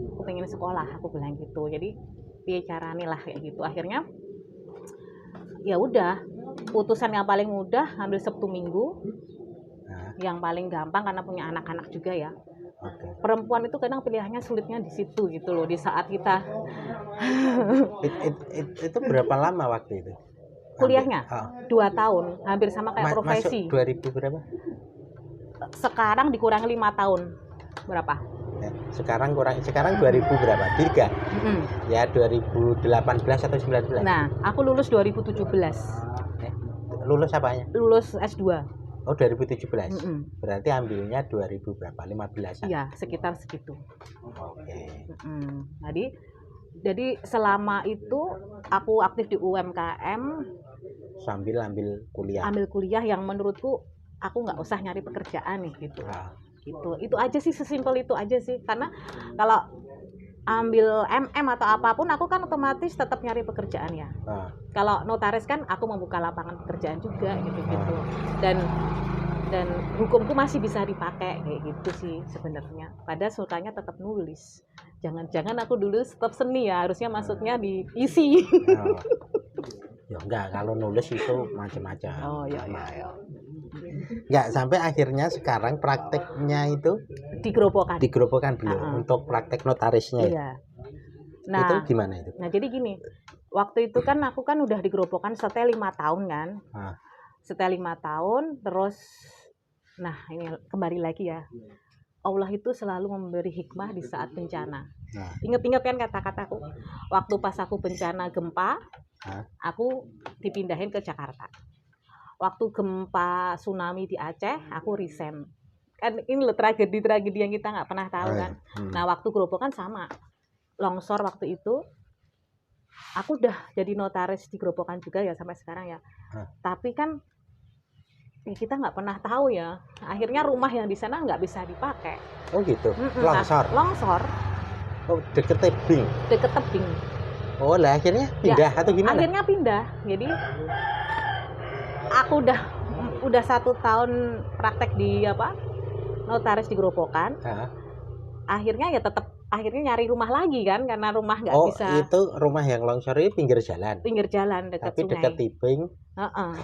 aku pengen sekolah, aku bilang gitu. Jadi piye carane lah kayak gitu. Akhirnya ya udah, putusan yang paling mudah ambil Sabtu Minggu. Yang paling gampang karena punya anak-anak juga ya. Perempuan itu kadang pilihannya sulitnya di situ gitu loh, di saat kita. Itu berapa lama waktu itu? Kuliahnya 2 tahun, hampir sama kayak profesi. Masuk 2000 berapa? Sekarang dikurangi 5 tahun. Berapa? Sekarang 2000 berapa? 3. Ya 2018 atau 19. Nah, aku lulus 2017. Lulus apanya? Lulus S2. Oh 2017. Berarti ambilnya 2000 berapa? 15. Iya, sekitar segitu. Oke. Jadi selama itu aku aktif di UMKM sambil ambil kuliah yang menurutku aku nggak usah nyari pekerjaan nih gitu. Gitu. Itu aja sih, sesimpel itu aja sih, karena kalau ambil MM atau apapun aku kan otomatis tetap nyari pekerjaan ya. Kalau notaris kan aku membuka lapangan pekerjaan juga gitu-gitu. Dan hukumku masih bisa dipakai kayak gitu sih sebenarnya. Padahal sukanya tetap nulis. Jangan-jangan aku dulu tetap seni ya, harusnya masuknya di isi. Ya enggak, kalau nulis itu macam-macam. Oh ya. Enggak, sampai akhirnya sekarang prakteknya itu digerobokan dulu untuk praktek notarisnya. Iya. Nah, itu gimana itu? Nah, jadi gini. Waktu itu kan aku kan udah digerobokan setelah 5 tahun kan. Setelah 5 tahun terus nah, ini kembali lagi ya. Allah itu selalu memberi hikmah di saat bencana. Ingat-ingat kan kata-kataku. Waktu pas aku bencana gempa, aku dipindahin ke Jakarta. Waktu gempa tsunami di Aceh, aku resign. Kan ini loh tragedi-tragedi yang kita nggak pernah tahu kan. Nah, waktu gerobokan sama. Longsor waktu itu, aku udah jadi notaris di gerobokan juga ya sampai sekarang ya. Tapi kan kita nggak pernah tahu ya. Akhirnya rumah yang di sana nggak bisa dipakai. Oh gitu. Longsor. Oh, deket tebing. Oh lah, akhirnya pindah atau gimana? Akhirnya pindah. Jadi aku udah 1 tahun praktek di notaris di gerobokan. Akhirnya ya tetap nyari rumah lagi kan, karena rumah nggak bisa. Oh itu rumah yang longsor ini pinggir jalan dekat sungai. Dekat tebing.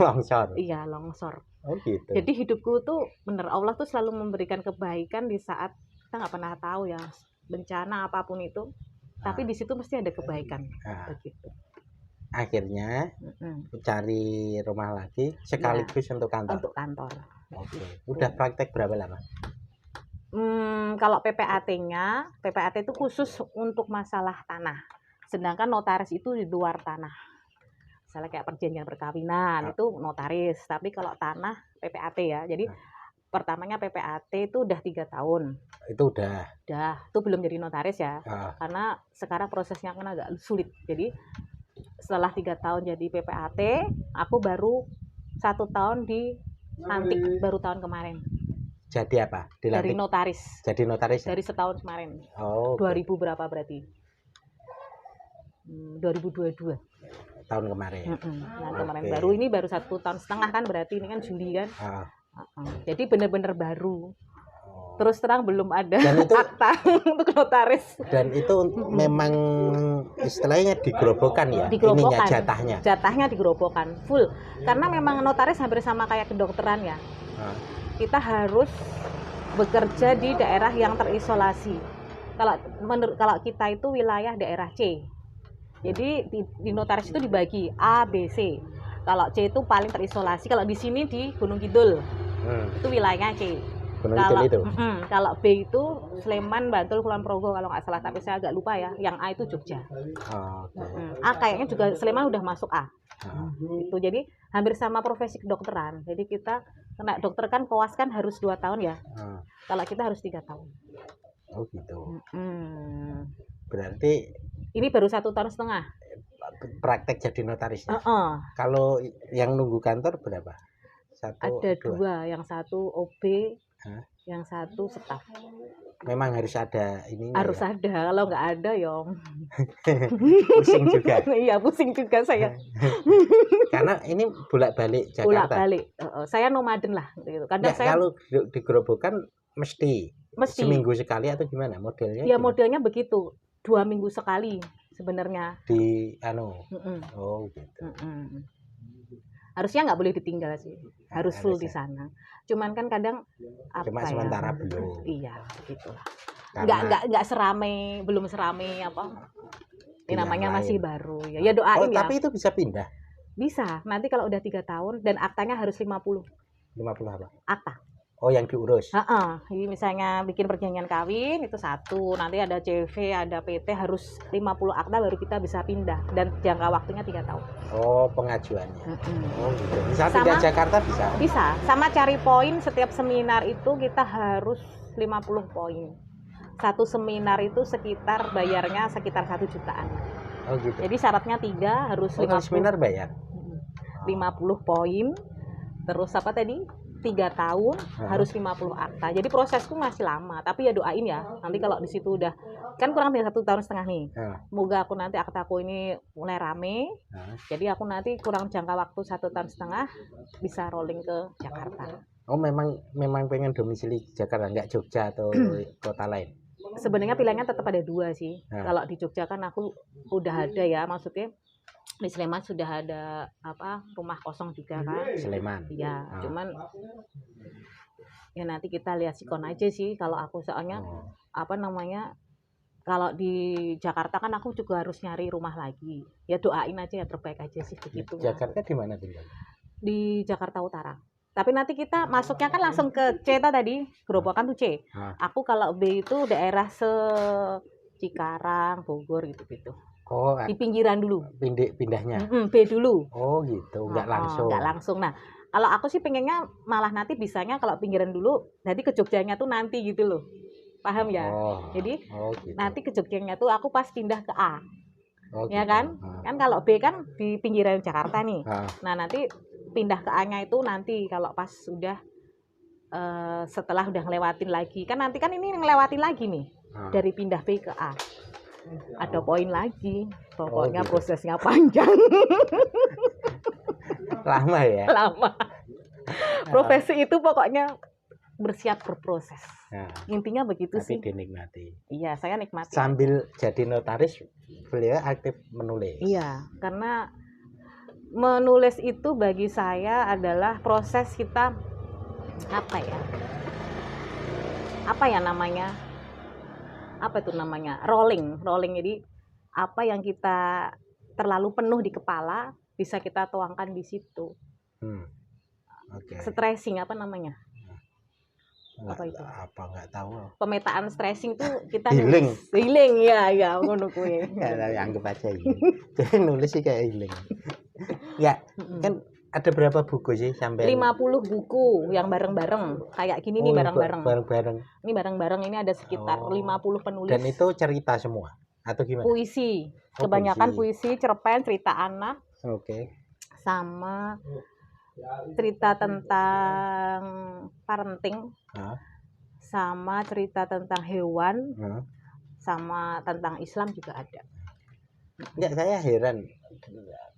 Longsor. Iya, longsor. Oh gitu. Jadi hidupku tuh bener, Allah tuh selalu memberikan kebaikan di saat kita nggak pernah tahu ya, bencana apapun itu, tapi di situ mesti ada kebaikan. Begitu. Akhirnya cari rumah lagi sekaligus untuk kantor. Oke. Udah praktek berapa lama? Kalau PPAT itu khusus untuk masalah tanah. Sedangkan notaris itu di luar tanah. Misalnya kayak perjanjian perkawinan itu notaris, tapi kalau tanah PPAT ya. Jadi pertamanya PPAT itu udah 3 tahun. Itu udah. Itu belum jadi notaris ya. Karena sekarang prosesnya kan agak sulit. Jadi setelah 3 tahun jadi PPAT, aku baru 1 tahun dilantik baru tahun kemarin. Jadi apa? Dari notaris. Jadi notaris. Dari setahun kemarin. Oh. 2000 berapa berarti? 2022. Tahun kemarin. Kemarin baru ini baru 1 tahun setengah kan, berarti ini kan Juli kan. Jadi benar-benar baru. Terus terang belum ada akta untuk notaris. Dan itu memang istilahnya digerobokan ya? Digerobokan. Ininya Jatahnya digerobokan full. Karena memang notaris hampir sama kayak kedokteran ya. Kita harus bekerja di daerah yang terisolasi. Kalau kita itu wilayah daerah C. Jadi di notaris itu dibagi A, B, C. Kalau C itu paling terisolasi. Kalau di sini di Gunung Kidul, itu wilayahnya C. Kalau itu. Kalau B itu Sleman, Bantul, Kulon Progo kalau nggak salah, tapi saya agak lupa ya. Yang A itu Jogja. A kayaknya juga Sleman udah masuk A. Itu jadi hampir sama profesi kedokteran. Jadi kita kena dokter kan koas kan harus 2 tahun ya. Kalau kita harus 3 tahun. Oh gitu. Berarti ini baru 1,5 tahun praktek jadi notaris ya? Kalau yang nunggu kantor berapa? Ada 2, yang satu OB, yang satu staf. Memang harus ada ini. Harus ya? Ada, kalau nggak ada Yom. Pusing juga. Iya pusing juga saya. Karena ini bolak-balik Jakarta. Bolak-balik. Saya nomaden lah. Gitu. Kadang saya kalau di Gerobokan mesti seminggu sekali atau gimana modelnya? Ya modelnya begitu. 2 minggu sekali sebenarnya di oh gitu. Harusnya nggak boleh ditinggal sih, harus full di sana. Cuman kan kadang cuma sementara belum. Iya gitulah. Nggak serame, belum serame apa ini namanya lain. Masih baru ya doain ya. Tapi itu bisa pindah, bisa nanti kalau udah 3 tahun dan aktanya harus 50 apa akta. Oh yang diurus. Jadi misalnya bikin perjanjian kawin itu 1, nanti ada CV, ada PT harus 50 akta baru kita bisa pindah dan jangka waktunya 3 tahun. Oh pengajuannya. Oh gitu. Bisa pindah Jakarta bisa. Bisa. Sama cari poin setiap seminar itu kita harus 50 poin. Satu seminar itu sekitar bayarnya sekitar 1 jutaan. Oh gitu. Jadi syaratnya 3 harus 50. Seminar bayar. 50 poin. Terus apa tadi? 3 tahun harus 50 akta. Jadi prosesku masih lama, tapi ya doain ya. Nanti kalau di situ udah kan kurang dari 1,5 tahun nih. Semoga aku nanti aktaku ini mulai rame. Jadi aku nanti kurang jangka waktu 1,5 tahun bisa rolling ke Jakarta. Oh memang pengen domisili Jakarta, nggak Jogja atau kota lain? Sebenarnya pilihannya tetap ada 2 sih. Kalau di Jogja kan aku udah ada ya, maksudnya di Sleman sudah ada rumah kosong juga kan. Sleman. Iya, cuman ya nanti kita lihat sikon aja sih kalau aku soalnya kalau di Jakarta kan aku juga harus nyari rumah lagi. Ya doain aja ya terbaik aja sih begitu. Jakarta di mana tinggal? Di Jakarta Utara. Tapi nanti kita masuknya kan langsung ke C tadi, Gerobokan tuh C. Aku kalau B itu daerah Cikarang, Bogor gitu-gitu. Oh, di pinggiran dulu. Pindahnya. B dulu. Oh gitu, nggak langsung. Nggak langsung. Nah, kalau aku sih pengennya malah nanti bisanya kalau pinggiran dulu, nanti ke Jogjanya tuh nanti gitu loh. Paham ya? Jadi gitu. Nanti ke Jogjanya tuh aku pas pindah ke A. Ya gitu. Kan? Kan kalau B kan di pinggiran Jakarta nih. Nah, nanti pindah ke A-nya itu nanti kalau pas sudah setelah udah ngelewatin lagi. Kan nanti kan ini ngelewatin lagi nih. Dari pindah B ke A. Ada poin lagi, pokoknya gitu. Prosesnya panjang. Lama ya? Lama. Profesi itu pokoknya bersiap berproses. Intinya begitu sih. Tapi dinikmati. Iya, saya nikmati. Sambil jadi notaris, beliau aktif menulis. Iya, karena menulis itu bagi saya adalah proses kita apa ya namanya? Apa itu namanya? Rolling. Jadi apa yang kita terlalu penuh di kepala bisa kita tuangkan di situ. Stressing apa namanya? Apa itu? Apa nggak tahu. Pemetaan stressing tuh kita healing ya ngono kuwi. Ya anggap aja ini. Jadi nulis sih kayak healing. Ya, kan ada berapa buku sih sampai 50 buku yang bareng-bareng. Kayak gini nih bareng-bareng. Ini bareng-bareng ini ada sekitar 50 penulis. Dan itu cerita semua atau gimana? Puisi. Kebanyakan puisi, cerpen, cerita anak. Sama cerita tentang parenting. Sama cerita tentang hewan. Sama tentang Islam juga ada. Enggak, saya heran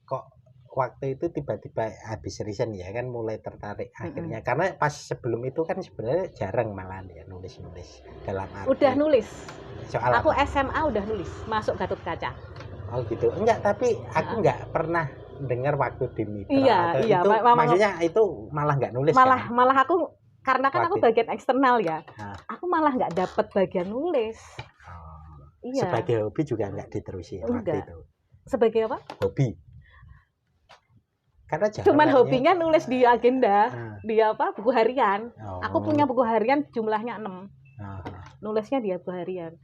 kok waktu itu tiba-tiba habis resign ya kan mulai tertarik akhirnya karena pas sebelum itu kan sebenarnya jarang malah ya nulis dalam arti udah nulis soal aku apa? SMA udah nulis masuk Gatut Kaca. Oh gitu. Enggak, tapi aku enggak pernah dengar waktu di Mitra. Iya, maksudnya itu malah enggak nulis malah aku karena kan aku bagian eksternal ya. Aku malah enggak dapat bagian nulis. Iya. Sebagai hobi juga enggak diterusin waktu itu. Sebagai apa? Hobi. Karena cuman hobinya nulis di agenda, di apa, buku harian. Aku punya buku harian jumlahnya 6. Nulisnya di buku harian.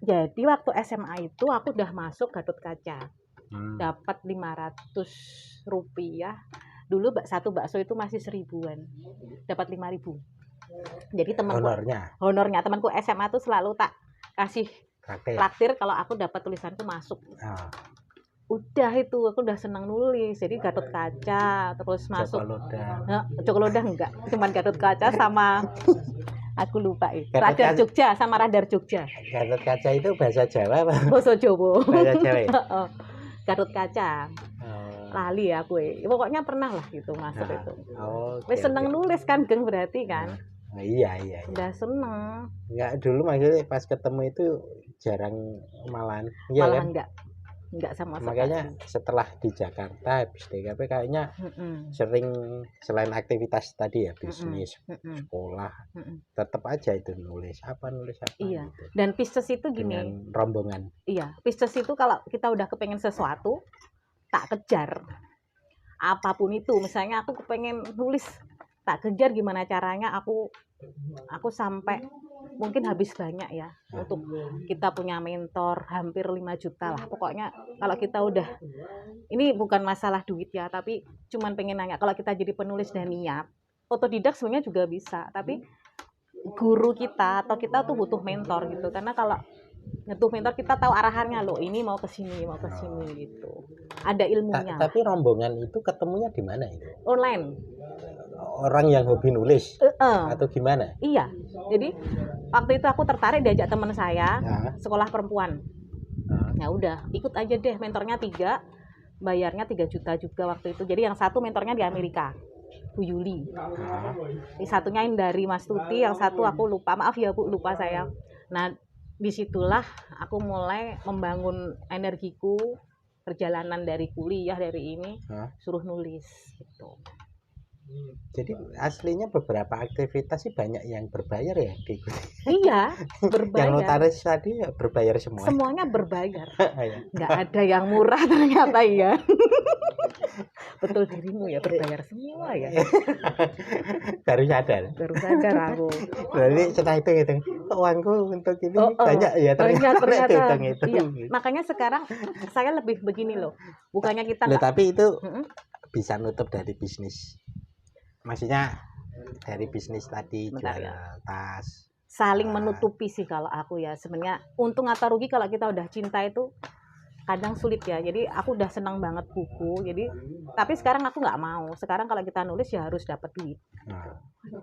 Jadi waktu SMA itu aku udah masuk Gatotkaca. Dapat 500 rupiah. Dulu satu bakso itu masih 1000-an. Dapat 5.000. Jadi temanku honornya temanku SMA tuh selalu tak kasih traktir kalau aku dapat tulisanku masuk. Udah itu aku udah senang nulis. Jadi Gatotkaca terus masuk. Cokolodang enggak, cuman Gatotkaca sama aku lupa itu. Radar Jogja sama Radar Jogja. Gatotkaca itu bahasa Jawa apa? Bahasa Jawa. Bahasa Jawa. Gatotkaca. Lali ya aku. Pokoknya pernah lah gitu masuk itu. Wes seneng nulis kan, Geng, berarti kan? Iya. Udah seneng. Enggak, dulu maksudnya pas ketemu itu jarang malahan. Iya kan? Enggak sama sekali. Makanya setelah di Jakarta habis DKP kayaknya sering selain aktivitas tadi ya bisnis, sekolah, tetap aja itu nulis apa. Iya. Gitu. Dan Pisces itu gini. Dengan rombongan. Iya, Pisces itu kalau kita udah kepengen sesuatu tak kejar. Apapun itu, misalnya aku kepengen nulis, tak kejar gimana caranya aku sampai mungkin habis banyak ya untuk kita punya mentor hampir 5 juta lah. Pokoknya kalau kita udah, ini bukan masalah duit ya, tapi cuman pengen nanya, kalau kita jadi penulis dan niat, otodidak sebenarnya juga bisa, tapi guru kita atau kita tuh butuh mentor gitu. Karena kalau ngetuh mentor kita tahu arahannya, loh ini mau ke sini gitu. Ada ilmunya. Tapi rombongan itu ketemunya di mana itu? Online. Orang yang hobi nulis atau gimana? Iya. Jadi waktu itu aku tertarik diajak teman saya sekolah perempuan. Ya udah, ikut aja deh, mentornya 3, bayarnya 3 juta juga waktu itu. Jadi yang satu mentornya di Amerika, Bu Yuli. Satunya yang dari Mas Tuti, yang satu aku lupa. Maaf ya Bu, lupa saya. Nah, disitulah aku mulai membangun energiku, perjalanan dari kuliah, dari ini suruh nulis gitu. Jadi aslinya beberapa aktivitas sih banyak yang berbayar ya diikuti. Iya, berbayar. Yang notaris tadi ya berbayar semua. Semuanya berbayar. Nggak ada yang murah ternyata ya. Betul dirimu ya, berbayar semua ya. Baru sadar aku. Berarti setelah itu gitu, uangku untuk ini banyak ya ternyata. Itu. Iya. Makanya sekarang saya lebih begini loh. Bukannya kita tapi itu bisa nutup dari bisnis. Maksudnya dari bisnis tadi jual tas. Saling menutupi sih kalau aku ya. Sebenarnya untung atau rugi kalau kita udah cinta itu kadang sulit ya. Jadi aku udah senang banget buku. Jadi tapi sekarang aku nggak mau. Sekarang kalau kita nulis ya harus dapat duit.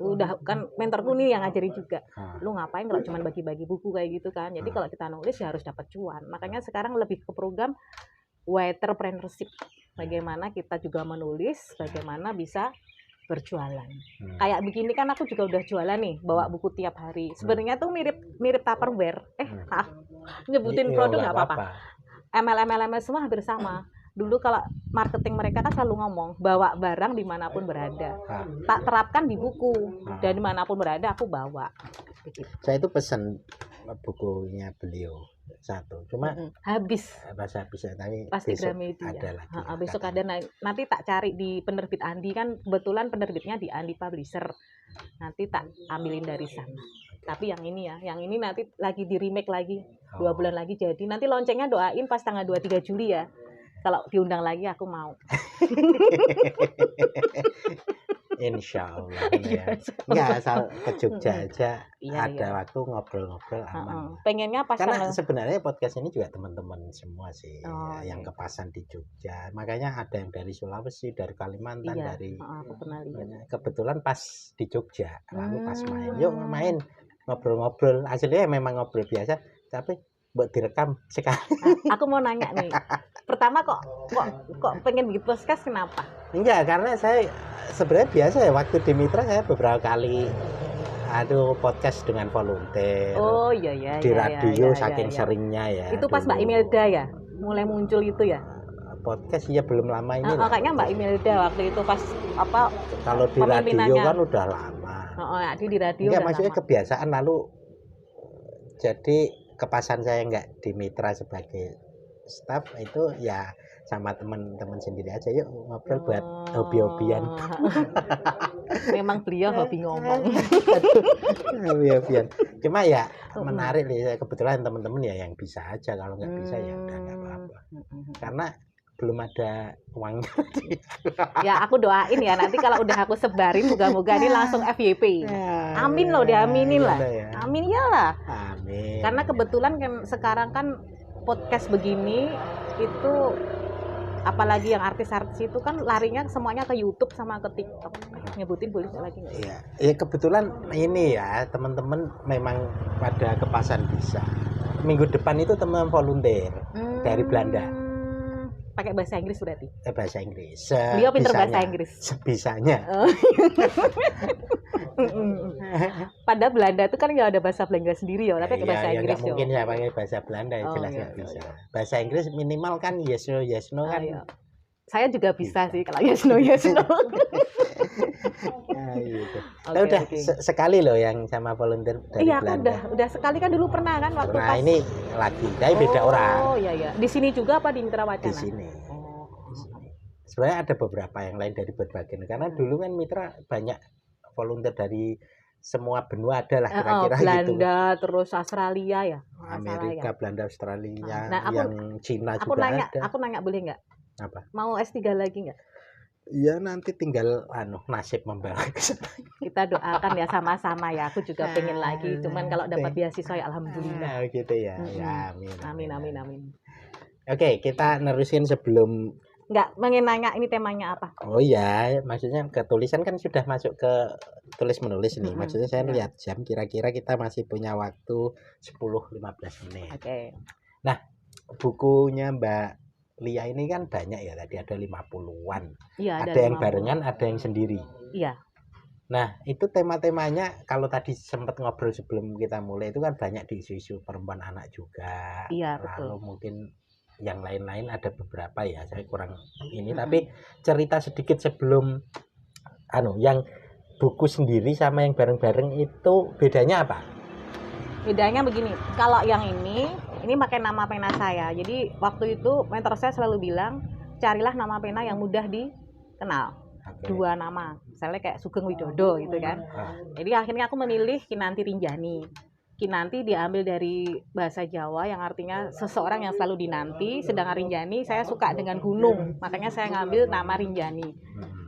Udah kan mentorku nih yang ngajarin juga. Lu ngapain kalau cuma bagi-bagi buku kayak gitu kan. Jadi kalau kita nulis ya harus dapat cuan. Makanya sekarang lebih ke program entrepreneurship. Bagaimana kita juga menulis, bagaimana bisa berjualan. Kayak begini kan aku juga udah jualan nih, bawa buku tiap hari. Sebenarnya tuh mirip Tupperware. Nyebutin produk nggak apa-apa. MLM semua hampir sama. Dulu kalau marketing mereka kan selalu ngomong bawa barang dimanapun berada. Tak terapkan di buku, dan dimanapun berada aku bawa. Begitu. Saya itu pesan bukunya beliau satu, cuma habis tapi pasti Gramedia ada lagi. Besok ada, nanti tak cari di penerbit Andi, kan kebetulan penerbitnya di Andi Publisher, nanti tak ambilin dari sana. Tapi yang ini nanti lagi di remake lagi 2 bulan lagi, jadi nanti loncengnya doain pas tanggal 23 Juli ya, kalau diundang lagi aku mau. Insya Allah ya. Nggak asal ke Jogja aja ada waktu ngobrol-ngobrol aman. Pengennya pas karena sebenarnya podcast ini juga teman-teman semua sih yang kepasan di Jogja. Makanya ada yang dari Sulawesi, dari Kalimantan, dari aku pernah lihat. Kebetulan pas di Jogja, lalu pas main ngobrol-ngobrol. Aslinya memang ngobrol biasa, tapi buat direkam sekali. Aku mau nanya nih. Pertama kok pengen bikin podcast kenapa? Enggak, karena saya sebenarnya biasa ya, waktu di Mitra saya beberapa kali podcast dengan volunteer. Oh iya. Di radio saking seringnya ya. Itu pas Mbak Imelda ya, mulai muncul itu ya. Podcast ya belum lama ini. Kayaknya Mbak Imelda waktu itu pas kalau di radio kan udah lama. Di radio. Enggak, maksudnya lama. Kebiasaan lalu jadi kepasan saya enggak di Mitra sebagai staff itu ya sama teman-teman sendiri aja, yuk ngobrol buat hobi-hobian. Memang beliau hobi ngomong. Hobi-hobian. Cuma ya menarik nih, kebetulan teman-teman ya yang bisa aja, kalau nggak bisa ya udah nggak apa-apa. Karena belum ada uangnya. Ya aku doain ya nanti kalau udah aku sebarin moga-moga ini langsung FYP. Amin loh, diaminin lah. Amin iyalah. Amin. Karena kebetulan kan sekarang kan podcast begini itu apalagi yang artis-artis itu kan larinya semuanya ke YouTube sama ke TikTok. Nyebutin boleh lagi nggak? Iya, ya kebetulan ini ya teman-teman memang pada kepasan bisa. Minggu depan itu teman volunteer dari Belanda. Pakai bahasa Inggris berarti? Bahasa Inggris. Beliau pintar bahasa Inggris. Sebisanya. Pada Belanda itu kan nggak ada bahasa Belanda sendiri ya, tapi pakai bahasa Inggris ya. Mungkin ya pakai bahasa Belanda jelas nggak bisa. Bahasa Inggris minimal kan yes no kan. Iya. Saya juga bisa sih kalau yes no. Gitu. Udah sekali loh yang sama volunteer dari Belanda. Iya, udah sekali kan dulu pernah kan waktu pas. Ini lagi, tapi beda orang. Oh iya. Di sini juga apa di Mitra Wacana? Di sini. Sebenarnya ada beberapa yang lain dari berbagai negara. Karena dulu kan Mitra banyak volunteer dari semua benua ada lah kira-kira Belanda, gitu. Belanda, terus Australia ya. Amerika, Belanda, Australia, nah, yang Cina juga ada. Aku nanya boleh nggak? Apa? Mau S3 lagi nggak? Iya nanti tinggal nasib membawa ke sana. Kita doakan ya sama-sama ya. Aku juga pengen lagi. Cuman kalau dapat beasiswa ya alhamdulillah. Gitu ya. Ya amin. Oke, kita nerusin sebelum nggak pengen nanya ini temanya apa? Oh iya, maksudnya ketulisan kan sudah masuk ke tulis menulis nih. Maksudnya saya lihat jam kira-kira kita masih punya waktu 10-15 menit. Oke. Nah, bukunya Mbak Lia ini kan banyak ya, tadi ada 50-an. Iya, ada yang barengan, ada yang sendiri. Iya. Nah, itu tema-temanya kalau tadi sempat ngobrol sebelum kita mulai itu kan banyak di isu-isu perempuan anak juga. Iya, lalu betul. Mungkin yang lain-lain ada beberapa ya, saya kurang ini tapi cerita sedikit sebelum yang buku sendiri sama yang bareng-bareng itu bedanya apa? Bedanya begini, kalau yang ini pakai nama pena saya. Jadi waktu itu mentor saya selalu bilang carilah nama pena yang mudah dikenal. Okay. 2 nama, misalnya kayak Sugeng Widodo gitu kan. Jadi akhirnya aku memilih Kinanti Rinjani. Kinanti diambil dari bahasa Jawa yang artinya seseorang yang selalu dinanti, sedangkan Rinjani saya suka dengan gunung, makanya saya ngambil nama Rinjani.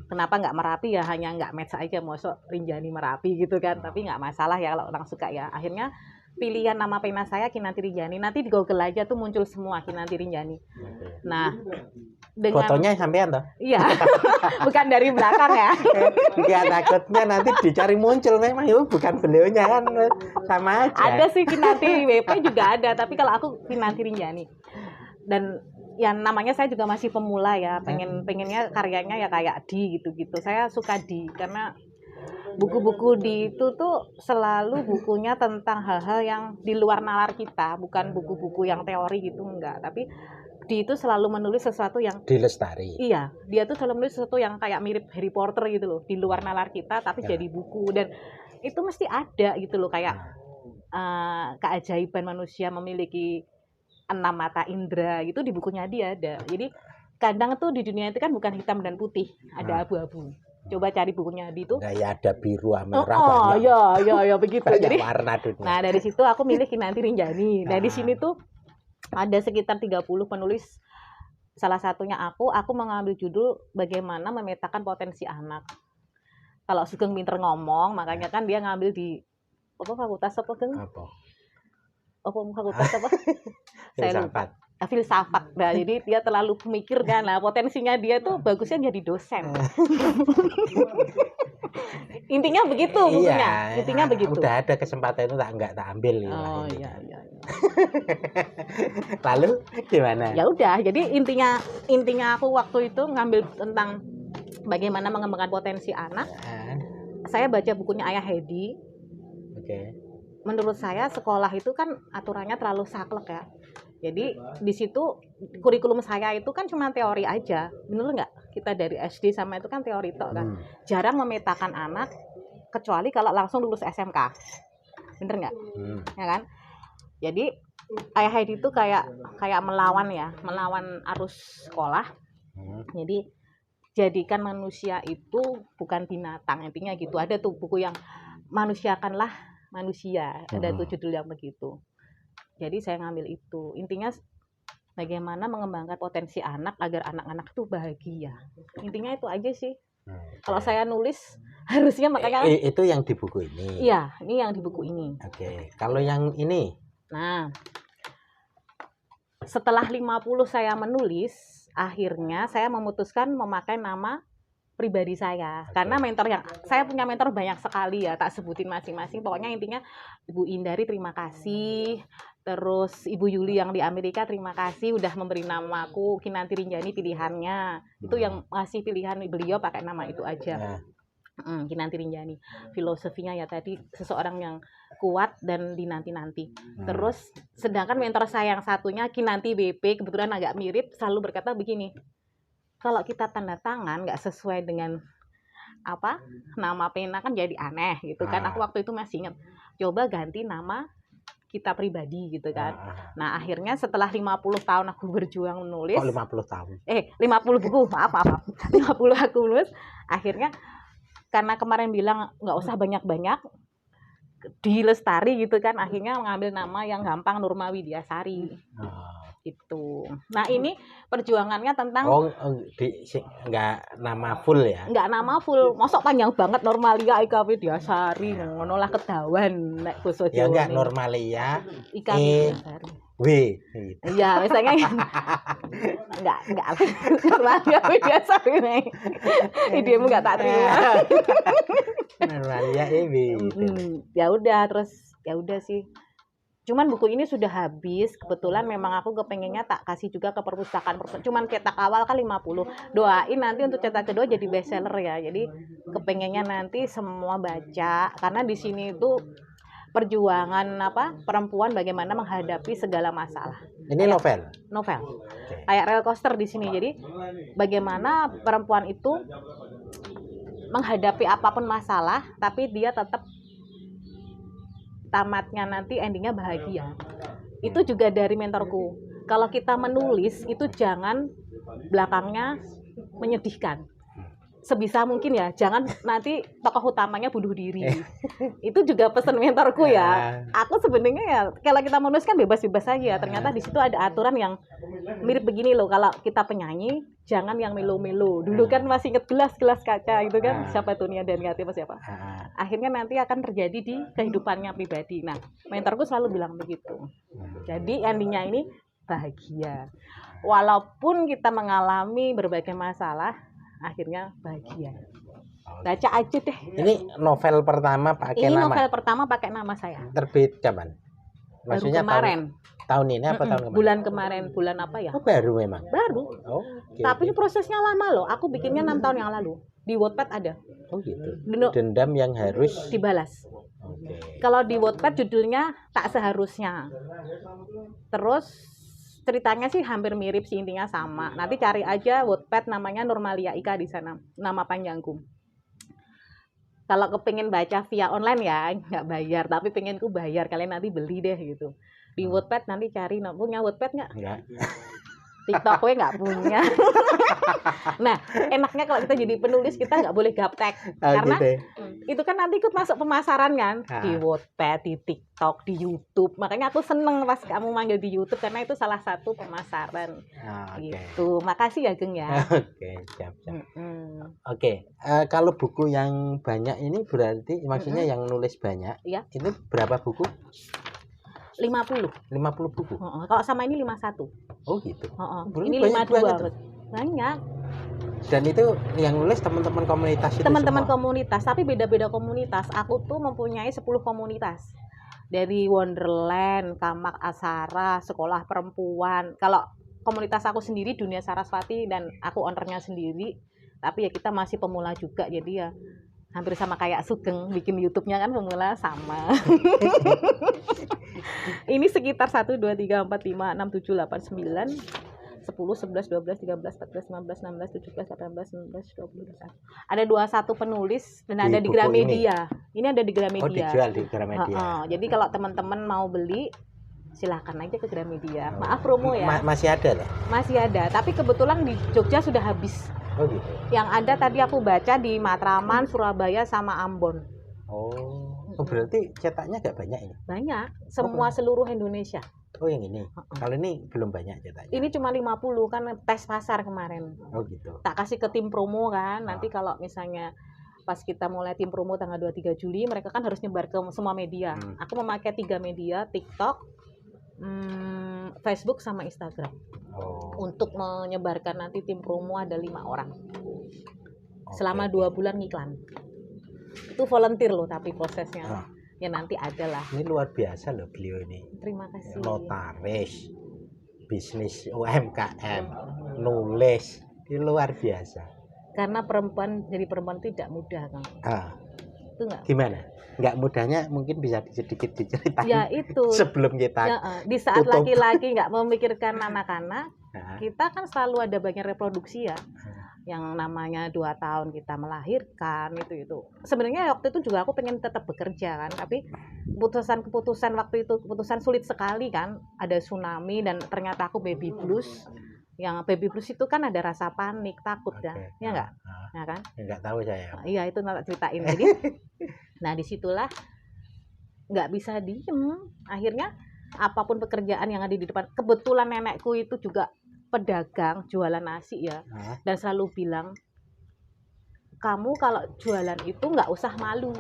Kenapa nggak Merapi ya, hanya nggak match aja, mosok Rinjani Merapi gitu kan, tapi nggak masalah ya kalau orang suka ya. Akhirnya pilihan nama pena saya Kinanti Rinjani, nanti di Google aja tuh muncul semua Kinanti Rinjani. Nah, dengan fotonya sampean toh? Iya. Bukan dari belakang ya. Iya, takutnya nanti dicari muncul memang itu bukan beliaunya kan, sama aja. Ada sih Kinanti WP juga ada, tapi kalau aku Kinanti Rinjani. Dan yang namanya saya juga masih pemula ya, pengennya karyanya ya kayak Di gitu-gitu. Saya suka Di karena buku-buku Di itu tuh selalu bukunya tentang hal-hal yang di luar nalar kita, bukan buku-buku yang teori gitu, enggak, tapi Di itu selalu menulis sesuatu yang dilestari. Iya, dia tuh selalu menulis sesuatu yang kayak mirip Harry Potter gitu loh, di luar nalar kita tapi jadi buku, dan itu mesti ada gitu loh, kayak keajaiban manusia memiliki 6 mata indera gitu di bukunya dia ada. Jadi kadang tuh di dunia itu kan bukan hitam dan putih, ada abu-abu. Coba cari bukunya di itu. Ya ada biru, merah, banyak. Ya begitu. Banyak jadi warna dunia. Nah, dari situ aku milih Kinanti Rinjani. Nah, di sini tuh ada sekitar 30 penulis. Salah satunya aku mengambil judul bagaimana memetakan potensi anak. Kalau Sugeng pinter ngomong, makanya kan dia ngambil di fakultas apa Geng? Fakultas apa? Saya lupa. Filsafat. Nah, jadi dia terlalu pemikir kan. Nah, potensinya dia tuh bagusnya jadi dosen. Intinya begitu bukunya. Intinya begitu. Udah ada kesempatan itu enggak tak ambil. Oh iya. Lalu gimana? Ya udah, jadi intinya aku waktu itu ngambil tentang bagaimana mengembangkan potensi anak. Saya baca bukunya Ayah Hedi. Oke. Menurut saya sekolah itu kan aturannya terlalu saklek ya. Jadi di situ kurikulum saya itu kan cuma teori aja. Bener nggak? Kita dari SD sama itu kan teori tok kan. Jarang memetakan anak kecuali kalau langsung lulus SMK. Bener nggak? Ya kan? Jadi Ayah Heidi itu kayak melawan arus sekolah. Jadi jadikan manusia itu bukan binatang, intinya gitu. Ada tuh buku yang manusiakanlah manusia, ada tuh judul yang begitu. Jadi saya ngambil itu, intinya bagaimana mengembangkan potensi anak agar anak-anak tuh bahagia. Intinya itu aja sih. Kalau saya nulis harusnya makanya itu yang di buku ini. Iya, ini yang di buku ini. Oke. Kalau yang ini? Nah, setelah 50 saya menulis, akhirnya saya memutuskan memakai nama pribadi saya. Karena mentor yang saya punya mentor banyak sekali ya, tak sebutin masing-masing. Pokoknya intinya Ibu Indari terima kasih. Terus Ibu Yuli yang di Amerika terima kasih udah memberi namaku. Kinanti Rinjani pilihannya. Itu yang ngasih pilihan beliau pakai nama itu aja. Kinanti Rinjani. Filosofinya ya tadi seseorang yang kuat dan dinanti-nanti. Terus sedangkan mentor saya yang satunya Kinanti BP, kebetulan agak mirip, selalu berkata begini, kalau kita tanda tangan nggak sesuai dengan nama pena kan jadi aneh gitu kan. Aku waktu itu masih ingat, coba ganti nama kita pribadi gitu kan. Nah akhirnya setelah 50 tahun aku berjuang menulis. 50 tahun? 50 buku, maaf 50 aku menulis. Akhirnya karena kemarin bilang nggak usah banyak-banyak, di Lestari gitu kan, akhirnya mengambil nama yang gampang, Nurma Widyasari. Gitu. Nah ini perjuangannya tentang nggak nama full ya? Nggak nama full, masuk panjang banget Normalia Ika Widyasari, ngono lah kedawan nek basa Jawa. Ya enggak, Normalia Ika Widyasari. Iya, misalnya enggak Normalia Widyasari nih. Idemu enggak tak terima. Normalia Ya udah sih. Cuman buku ini sudah habis, kebetulan memang aku kepengennya tak kasih juga ke perpustakaan. Cuman cetak awal kan 50. Doain nanti untuk cetak kedua jadi bestseller ya. Jadi kepengennya nanti semua baca, karena di sini itu perjuangan perempuan bagaimana menghadapi segala masalah. Ini novel. Kayak roller coaster di sini. Jadi bagaimana perempuan itu menghadapi apapun masalah, tapi dia tetap tamatnya nanti endingnya bahagia. Itu juga dari mentorku. Kalau kita menulis itu jangan belakangnya menyedihkan. Sebisa mungkin ya, jangan nanti tokoh utamanya bunuh diri. Itu juga pesan mentorku ya. Aku sebenarnya ya kalau kita menulis kan bebas-bebas saja. Ternyata di situ ada aturan yang mirip begini loh. Kalau kita penyanyi jangan yang melo-melo. Dulu kan masih inget gelas kaca gitu kan. Siapa tuh Nia dan Gati siapa? Akhirnya nanti akan terjadi di kehidupannya pribadi. Nah, mentorku selalu bilang begitu. Jadi endingnya ini bahagia. Walaupun kita mengalami berbagai masalah, akhirnya bahagia. Baca aja deh. Ini novel pertama pakai nama? Ini novel pertama pakai nama saya. Terbit kapan? Maksudnya baru kemarin. Tahun ini apa tahun kemarin? Bulan kemarin, bulan apa ya? Oh, baru memang? Baru. Tapi ini prosesnya lama loh. Aku bikinnya 6 tahun yang lalu. Di Wattpad ada. Oh gitu. Dendam yang harus dibalas. Kalau di Wattpad judulnya Tak Seharusnya. Terus ceritanya sih hampir mirip sih, intinya sama. Nanti cari aja Wattpad namanya Normalia Ika di sana, nama panjangku. Kalau kepengin baca via online ya nggak bayar, tapi pengenku bayar, kalian nanti beli deh gitu. Di Wattpad nanti cari, punya Wattpad nggak? Enggak. TikTok gue nggak punya. Nah, enaknya kalau kita jadi penulis kita nggak boleh gaptek, karena gitu. Itu kan nanti ikut masuk pemasaran kan, di Wattpad, di TikTok, di YouTube. Makanya aku seneng pas kamu manggil di YouTube karena itu salah satu pemasaran. Gitu. Makasih ya Geng ya. Siap. Kalau buku yang banyak ini berarti maksudnya yang nulis banyak. Iya. Itu berapa buku? 50 buku. Kalau sama ini 51. Oh gitu. Ini 52. Banyak. Dan itu yang nulis teman-teman komunitas itu. Teman-teman komunitas, tapi beda-beda komunitas. Aku tuh mempunyai 10 komunitas. Dari Wonderland, Kamak Asara, Sekolah Perempuan. Kalau komunitas aku sendiri Dunia Saraswati dan aku ownernya sendiri. Tapi ya kita masih pemula juga, jadi ya hampir sama kayak Sugeng bikin YouTube-nya kan pemula sama. Ini sekitar 1 2 3 4 5 6 7 8 9 10 11 12 13 14 15 16 17 18 19 20. Ada 21 penulis dan ada di Gramedia. Ini ada di Gramedia. Oh, dijual di Gramedia. Jadi kalau teman-teman mau beli Silakan aja ke Gramedia. Maaf promo ya. Masih ada lah? Masih ada, tapi kebetulan di Jogja sudah habis. Oh gitu. Yang ada tadi aku baca di Matraman, Surabaya sama Ambon. Oh, berarti cetaknya gak banyak ini? Banyak, semua seluruh Indonesia. Oh yang ini? Kalau ini belum banyak cetaknya? Ini cuma 50 kan tes pasar kemarin. Oh gitu. Tak kasih ke tim promo kan, nanti kalau misalnya pas kita mulai tim promo tanggal 23 Juli, mereka kan harus nyebar ke semua media. Aku memakai 3 media, TikTok, Facebook sama Instagram. Untuk menyebarkan nanti tim promo ada 5 orang. Selama 2 bulan ngiklan. Itu volunteer loh tapi prosesnya. Ya nanti ada lah. Ini luar biasa loh beliau ini. Terima kasih. Notaris, bisnis UMKM, nulis, ini luar biasa. Karena jadi perempuan tidak mudah kan. Itu enggak? Gimana? Enggak mudahnya mungkin bisa sedikit diceritain. Ya itu. Sebelum kita di saat laki-laki nggak memikirkan anak-anak, kita kan selalu ada bagian reproduksi ya. Yang namanya 2 tahun kita melahirkan itu. Sebenarnya waktu itu juga aku pengen tetap bekerja kan, tapi keputusan waktu itu keputusan sulit sekali kan. Ada tsunami dan ternyata aku baby blues. Yang baby blues itu kan ada rasa panik, takut ya enggak? Ya kan? Enggak tahu saya. Iya itu nanti ceritain. Jadi, nah disitulah nggak bisa diem. Akhirnya apapun pekerjaan yang ada di depan, kebetulan nenekku itu juga pedagang jualan nasi ya, dan selalu bilang kamu kalau jualan itu nggak usah malu,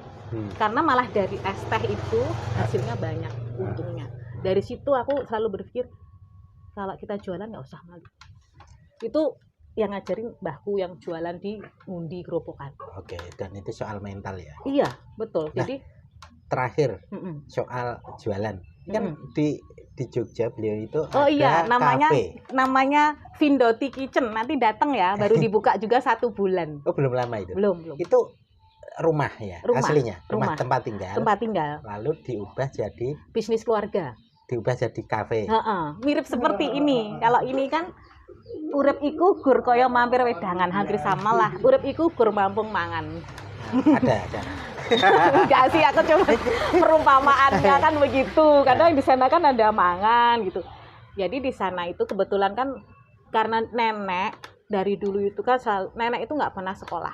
karena malah dari es teh itu hasilnya banyak untungnya. Dari situ aku selalu berpikir kalau kita jualan nggak usah malu. Itu yang ngajarin mbahku yang jualan di Ngundi Gerobokan. Oke, dan itu soal mental ya? Iya betul. Nah, jadi terakhir soal jualan kan di Jogja beliau itu ada namanya Vindoti Kitchen. Nanti datang ya, baru dibuka juga 1 bulan. Oh belum lama itu? Belum. Itu rumah ya? Aslinya? Rumah tempat tinggal? Tempat tinggal. Lalu diubah jadi? Bisnis keluarga. Diubah jadi kafe? Mirip seperti ini. Kalau ini kan urip iku gur kaya mampir wedangan, hampir sama lah. Urip iku gur mampung mangan. Ada. Enggak sih, aku cuma perumpamaannya kan begitu. Kadang di sana kan ada mangan gitu. Jadi di sana itu kebetulan kan karena nenek dari dulu itu kan nenek itu nggak pernah sekolah.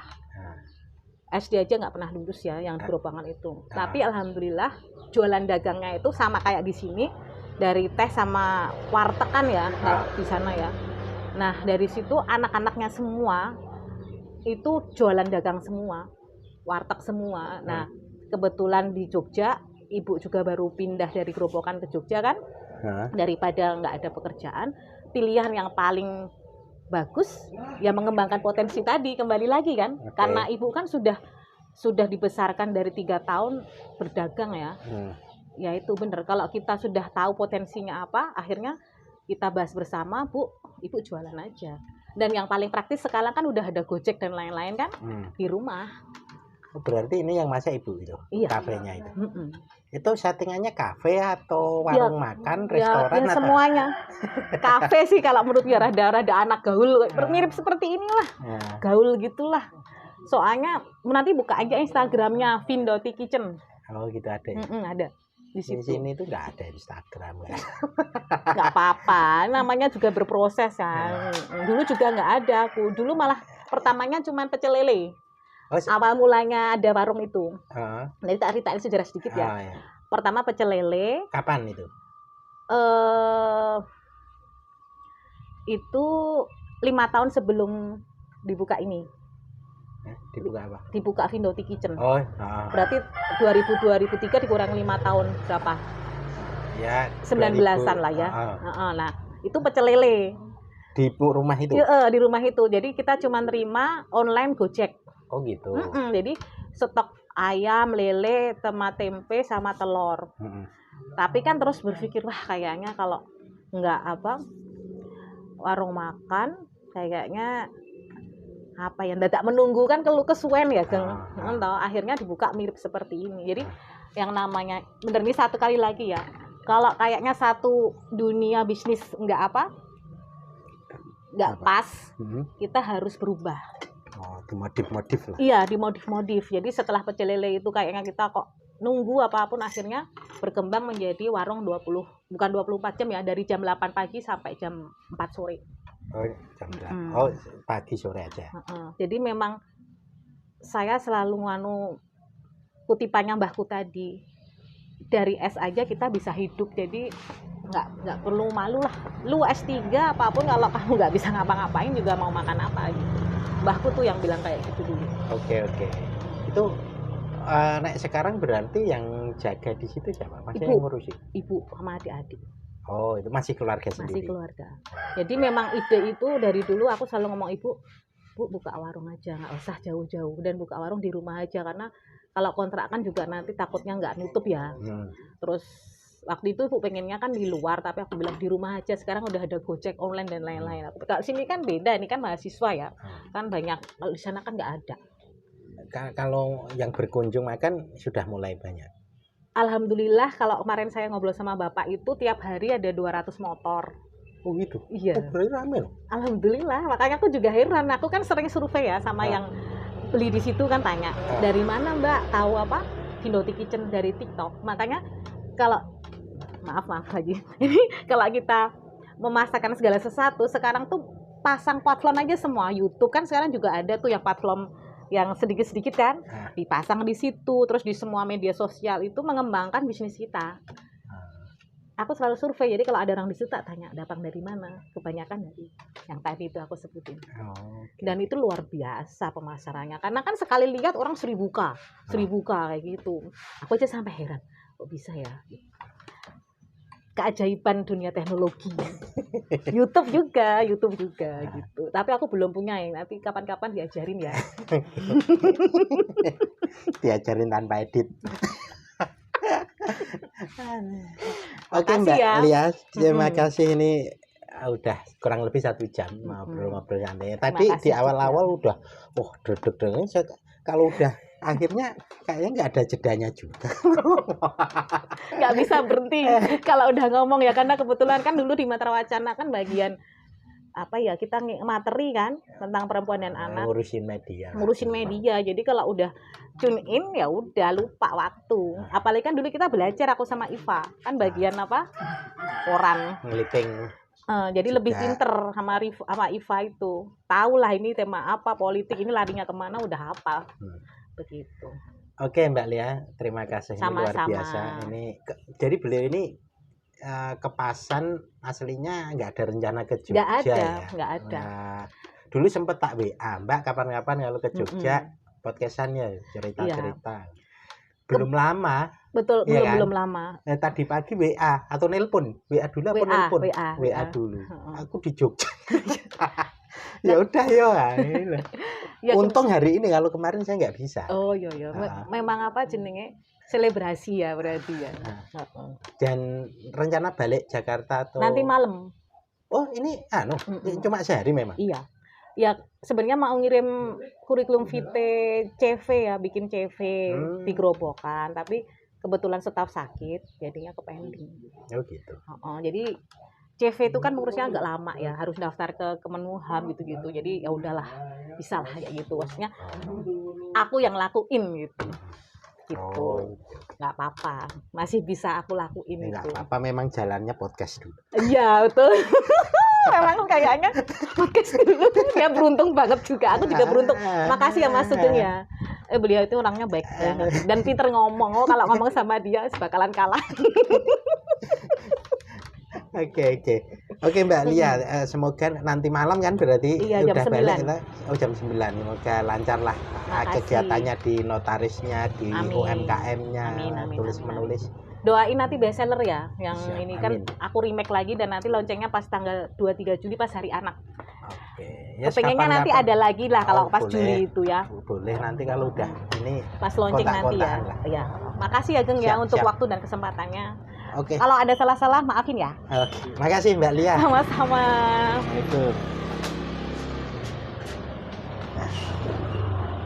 SD aja nggak pernah lulus ya yang di Gerobokan itu. Tapi alhamdulillah jualan dagangnya itu sama kayak di sini, dari teh sama warteg kan ya di sana ya. Nah dari situ anak-anaknya semua itu jualan dagang semua, warteg semua. Nah kebetulan di Jogja ibu juga baru pindah dari Gerobokan ke Jogja kan, daripada nggak ada pekerjaan, pilihan yang paling bagus ya mengembangkan potensi tadi kembali lagi kan. Karena ibu kan sudah dibesarkan dari 3 tahun berdagang ya. Ya itu bener, kalau kita sudah tahu potensinya apa, akhirnya kita bahas bersama, Bu, ibu jualan aja. Dan yang paling praktis sekarang kan udah ada Gojek dan lain-lain kan di rumah. Berarti ini yang masak ibu itu? Iya. Kafenya itu? Itu settingannya kafe atau warung makan, restoran? Ya semuanya. Kafe sih kalau menurut ya rada anak gaul, mirip seperti inilah. Gaul gitulah. Soalnya nanti buka aja Instagramnya Vindoti Kitchen. Oh gitu ada ya? Ada. Di sini tuh nggak ada Instagram kan? Nggak apa-apa, namanya juga berproses kan. Dulu juga nggak ada aku. Dulu malah pertamanya cuma pecel lele. Awal mulanya ada warung itu. Nanti tak ceritain sejarah sedikit ya. Ya. Pertama pecel lele. Kapan itu? Itu 5 tahun sebelum dibuka ini. Dibuka apa? Dibuka Vindoti Kitchen. Berarti 2003 dikurang 5 tahun berapa? Ya 19-an lah ya. Nah itu pecel lele. Di rumah itu? Di rumah itu. Jadi kita cuma terima online Gojek. Oh gitu. Jadi stok ayam, lele, tempe sama telur. Tapi kan terus berpikir wah kayaknya kalau nggak warung makan kayaknya apa ya, dadak menunggu kan kesuwen ya akhirnya dibuka mirip seperti ini. Jadi yang namanya bener nih satu kali lagi ya, kalau kayaknya satu dunia bisnis nggak pas, kita harus berubah. Dimodif-modif lah. Iya, dimodif-modif. Jadi setelah pecel lele itu kayaknya kita kok nunggu apapun, akhirnya berkembang menjadi warung bukan 24 jam ya, dari jam 8 pagi sampai jam 4 sore. Oh, jam 8. Oh, pagi sore aja. Jadi memang saya selalu kutipannya mbahku tadi, dari es aja kita bisa hidup, jadi nggak perlu malu lah. Lu S3 apapun, kalau kamu nggak bisa ngapa-ngapain juga mau makan apa gitu. Mbahku tuh yang bilang kayak gitu dulu. Oke. Itu nek sekarang berarti yang jaga di situ siapa? Masih yang ngurusi? Ibu sama adik-adik. Oh, itu masih keluarga sendiri. Masih keluarga. Jadi memang ide itu dari dulu aku selalu ngomong, Ibu, Bu, buka warung aja, nggak usah jauh-jauh, dan buka warung di rumah aja, karena kalau kontrakan juga nanti takutnya nggak nutup ya. Terus waktu itu Ibu pengennya kan di luar, tapi aku bilang di rumah aja, sekarang udah ada Gojek online dan lain-lain. Kalau sini kan beda, ini kan mahasiswa ya, kan banyak, kalau di sana kan nggak ada. Kalau yang berkunjung makan sudah mulai banyak. Alhamdulillah, kalau kemarin saya ngobrol sama Bapak itu tiap hari ada 200 motor. Oh gitu? Iya. Oh, berarti rame loh. Alhamdulillah, makanya aku juga heran. Aku kan sering survei ya sama yang beli di situ, kan tanya, dari mana Mbak tahu apa Vindoti Kitchen? Dari TikTok. Makanya kalau maaf lagi, ini kalau kita memasakkan segala sesuatu sekarang tuh pasang platform aja semua. YouTube kan sekarang juga ada tuh yang platform yang sedikit-sedikit kan dipasang di situ, terus di semua media sosial itu mengembangkan bisnis kita. Aku selalu survei, jadi kalau ada orang di situ tak tanya datang dari mana, kebanyakan dari yang tadi itu aku sebutin. Dan itu luar biasa pemasarannya, karena kan sekali lihat orang 1000 kayak gitu. Aku aja sampai heran, kok bisa ya? Keajaiban dunia teknologi. YouTube juga gitu. Tapi aku belum punya ya, nanti kapan-kapan diajarin ya. Diajarin tanpa edit. Oke Mbak Lia, terima kasih, ini udah kurang lebih 1 jam ngobrol-ngobrol santai. Tadi di awal-awal udah deg-degan, kalau udah akhirnya kayaknya nggak ada jedanya juga. Nggak bisa berhenti kalau udah ngomong ya, karena kebetulan kan dulu di Matra Wacana kan bagian apa ya, kita materi kan tentang perempuan dan anak, ngurusin media. Jadi kalau udah tune in ya udah lupa waktu. Apalagi kan dulu kita belajar, aku sama Iva kan bagian apa, koran ngeliping. Jadi juga lebih pinter sama Iva itu, tahu lah ini tema apa, politik ini larinya kemana, udah hafal. Begitu. Oke Mbak Lia, terima kasih. Sama-sama. Luar biasa ini. Jadi beliau ini kepasan aslinya nggak ada rencana ke Jogja. Nggak ada. Dulu sempet tak WA, Mbak kapan-kapan kalau ke Jogja podcastannya cerita-cerita. Belum lama. Betul, ya belum lama. Tadi pagi WA atau nelpon, WA dulu apa nelpon? WA dulu. Aku di Jogja. Ya udah ya. Untung hari ini, kalau kemarin saya nggak bisa. Oh iya. Memang apa jenenge, selebrasi ya berarti ya. Dan rencana balik Jakarta atau nanti malam. Oh ini cuma sehari memang. Iya. Ya sebenarnya mau ngirim kurikulum vitae CV ya, bikin CV di Gerobokan, tapi kebetulan staf sakit jadinya ke pending. Oh gitu. Jadi CV itu kan ngurusnya agak lama ya, harus daftar ke Kemenham gitu. Jadi ya udahlah, bisa lah kayak gitu. Maksudnya aku yang lakuin gitu. Nggak apa-apa, masih bisa aku lakuin. Nggak apa-apa, memang jalannya podcast dulu. Iya betul. Memang kayaknya podcast dulu. Ya beruntung banget juga, aku juga beruntung. Makasih ya Mas Sugeng ya. Beliau itu orangnya baik banget dan pinter ngomong. Kalau ngomong sama dia bakalan kalah. Oke Mbak Lia, semoga nanti malam kan berarti udah balik kita. Jam 9. Semoga lancar lah kegiatannya di notarisnya, di UMKM-nya, tulis menulis. Doain nanti bestseller ya, yang ini kan aku remake lagi, dan nanti loncengnya pas tanggal 2-3 Juli pas Hari Anak. Ya, pengennya nanti ada lagi lah kalau pas Juli itu ya. Boleh nanti kalau udah ini pas lonceng nanti ya. Ya. Makasih ya Geng ya untuk waktu dan kesempatannya. Kalau ada salah-salah maafin ya. Makasih Mbak Lia. Sama-sama. Itu.